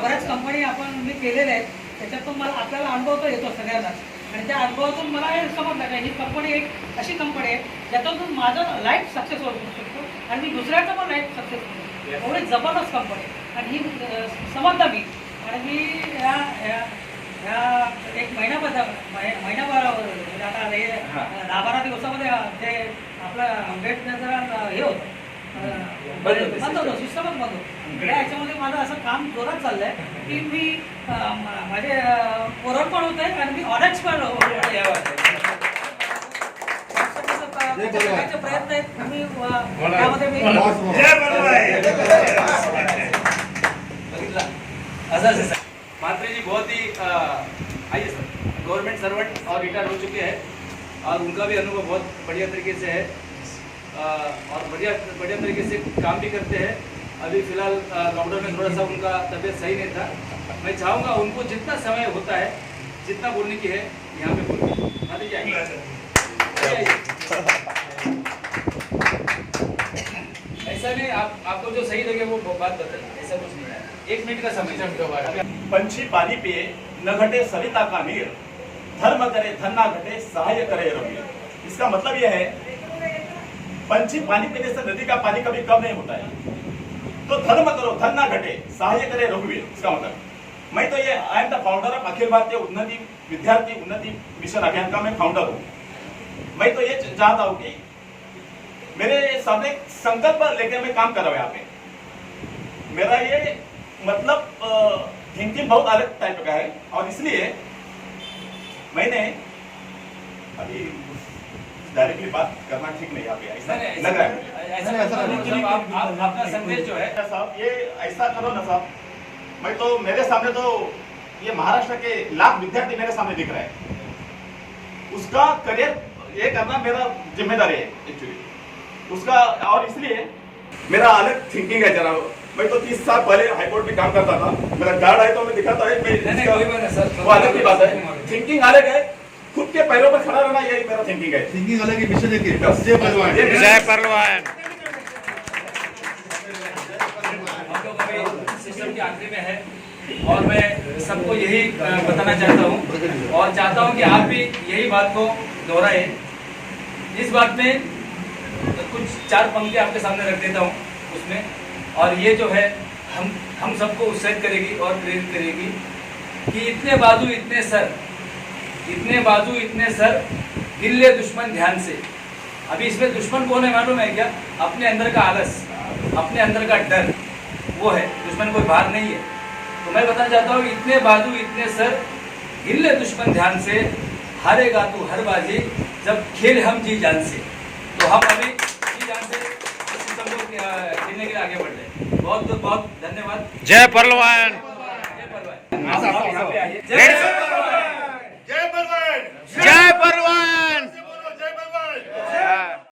बऱ्याच कंपनी आपण मी केलेल्या आहेत, त्याच्यातून मला आपल्याला अनुभव तर येतो सगळ्यांना. आणि त्या अनुभवातून मला हे समजलं का ही कंपनी एक अशी कंपनी आहे ज्याच्यातून माझं लाईफ सक्सेस होऊ शकतो आणि मी दुसऱ्याचं पण लाईफ सक्सेस होतो. एवढी जबरदस्त कंपनी आणि ही समजलं मी. आणि मी ह्या एक महिनाभरावर म्हणजे आता हे 10-12 दिवसामध्ये ते आपलं अपडेट जरा हे होतं बंद होतं, सिस्टमच बंद होतं. याच्यामध्ये माझं असं काम जोरात चाललं आहे की मी माझे पोरं पण होत आहे आणि मी ऑनेक्स पण प्रयत्न आहेत. तुम्ही त्यामध्ये मी मात्रे जी बहुत ही आइए सर, गवर्नमेंट सर्वेंट और रिटायर हो चुके हैं और उनका भी अनुभव बहुत बढ़िया तरीके से है और बढ़िया तरीके से काम भी करते हैं. अभी फिलहाल लॉकडाउन में थोड़ा सा उनका तबीयत सही नहीं था. मैं चाहूँगा उनको जितना समय होता है, जितना बोलने की है यहाँ पे बोलिए. हाँ दीजिए ऐसा नहीं, आपको जो सही लगे वो बात बताइए, ऐसा कुछ नहीं है. 1 मिनट का समय. पंछी पानी पिए न घटे सरिता का नीर, धर्म करे धन ना घटे सहाय करे रघुवीर. इसका मतलब यह है पंछी पानी पीने से नदी का पानी कभी कम नहीं होता है. तो धर्म करो धन ना घटे सहाय करे रघुवीर. इसका मतलब मैं तो ये I am the founder of Akhil Bharatiya Unnati विद्यार्थी उन्नति मिशन अभियान का मैं फाउंडर हूँ. मैं तो ये चाहता हूँ कि मेरे सामने संकल्प लेकर मैं काम कर रहा हूँ यहाँ पे. मेरा ये मतलब थिंकिंग बहुत अलग टाइप का है और इसलिए मैंने अभी डायरेक्टली बात करना ठीक नहीं यहाँ पे ऐसा लग रहा है. आपका संदेश जो है साहब ये ऐसा करो ना साहब. मैं तो मेरे सामने तो ये महाराष्ट्र के लाख विद्यार्थी मेरे सामने दिख रहे हैं. उसका करियर ये करना मेरा जिम्मेदारी है एक्चुअली उसका. और इसलिए मेरा अलग थिंकिंग है जरा। मैं तो 30 साल पहले हाईकोर्ट में काम करता था, मेरा गार्ड है तो मैं दिखाता है, वो अलग की बात है। थिंकिंग अलग है, खुद के पैरों पर खड़ा रहना यही मेरा थिंकिंग है। थिंकिंग अलग है, मिशन एक है। जय पहलवान। जय पहलवान। हम लोग अभी सिस्टम के आखिरी में है और मैं सबको यही बताना चाहता हूँ और चाहता हूँ कि आप भी यही बात को दोहराए। इस बात में कुछ 4 पंक्ति आपके सामने रख देता हूँ उसमें, और ये जो है हम सबको उत्साहित करेगी और प्रेरित करेगी कि इतने बाजू इतने सर, इतने बाजू इतने सर, गिल्ले दुश्मन ध्यान से। अभी इसमें दुश्मन कौन है मालूम है क्या? अपने अंदर का आलस, अपने अंदर का डर, वो है दुश्मन, कोई बाहर नहीं है। तो मैं बताना चाहता हूँ इतने बाजू इतने सर, गिल्ले दुश्मन ध्यान से, हारेगा तू हर बाजी जब खेल हम जी जान से। तो हम अभी जी जान से इस सिस्टम को खेलने के लिए आगे बढ़ रहे हैं। बहुत बहुत धन्यवाद। जय पहलवान। जय पहलवान। जय पहलवान।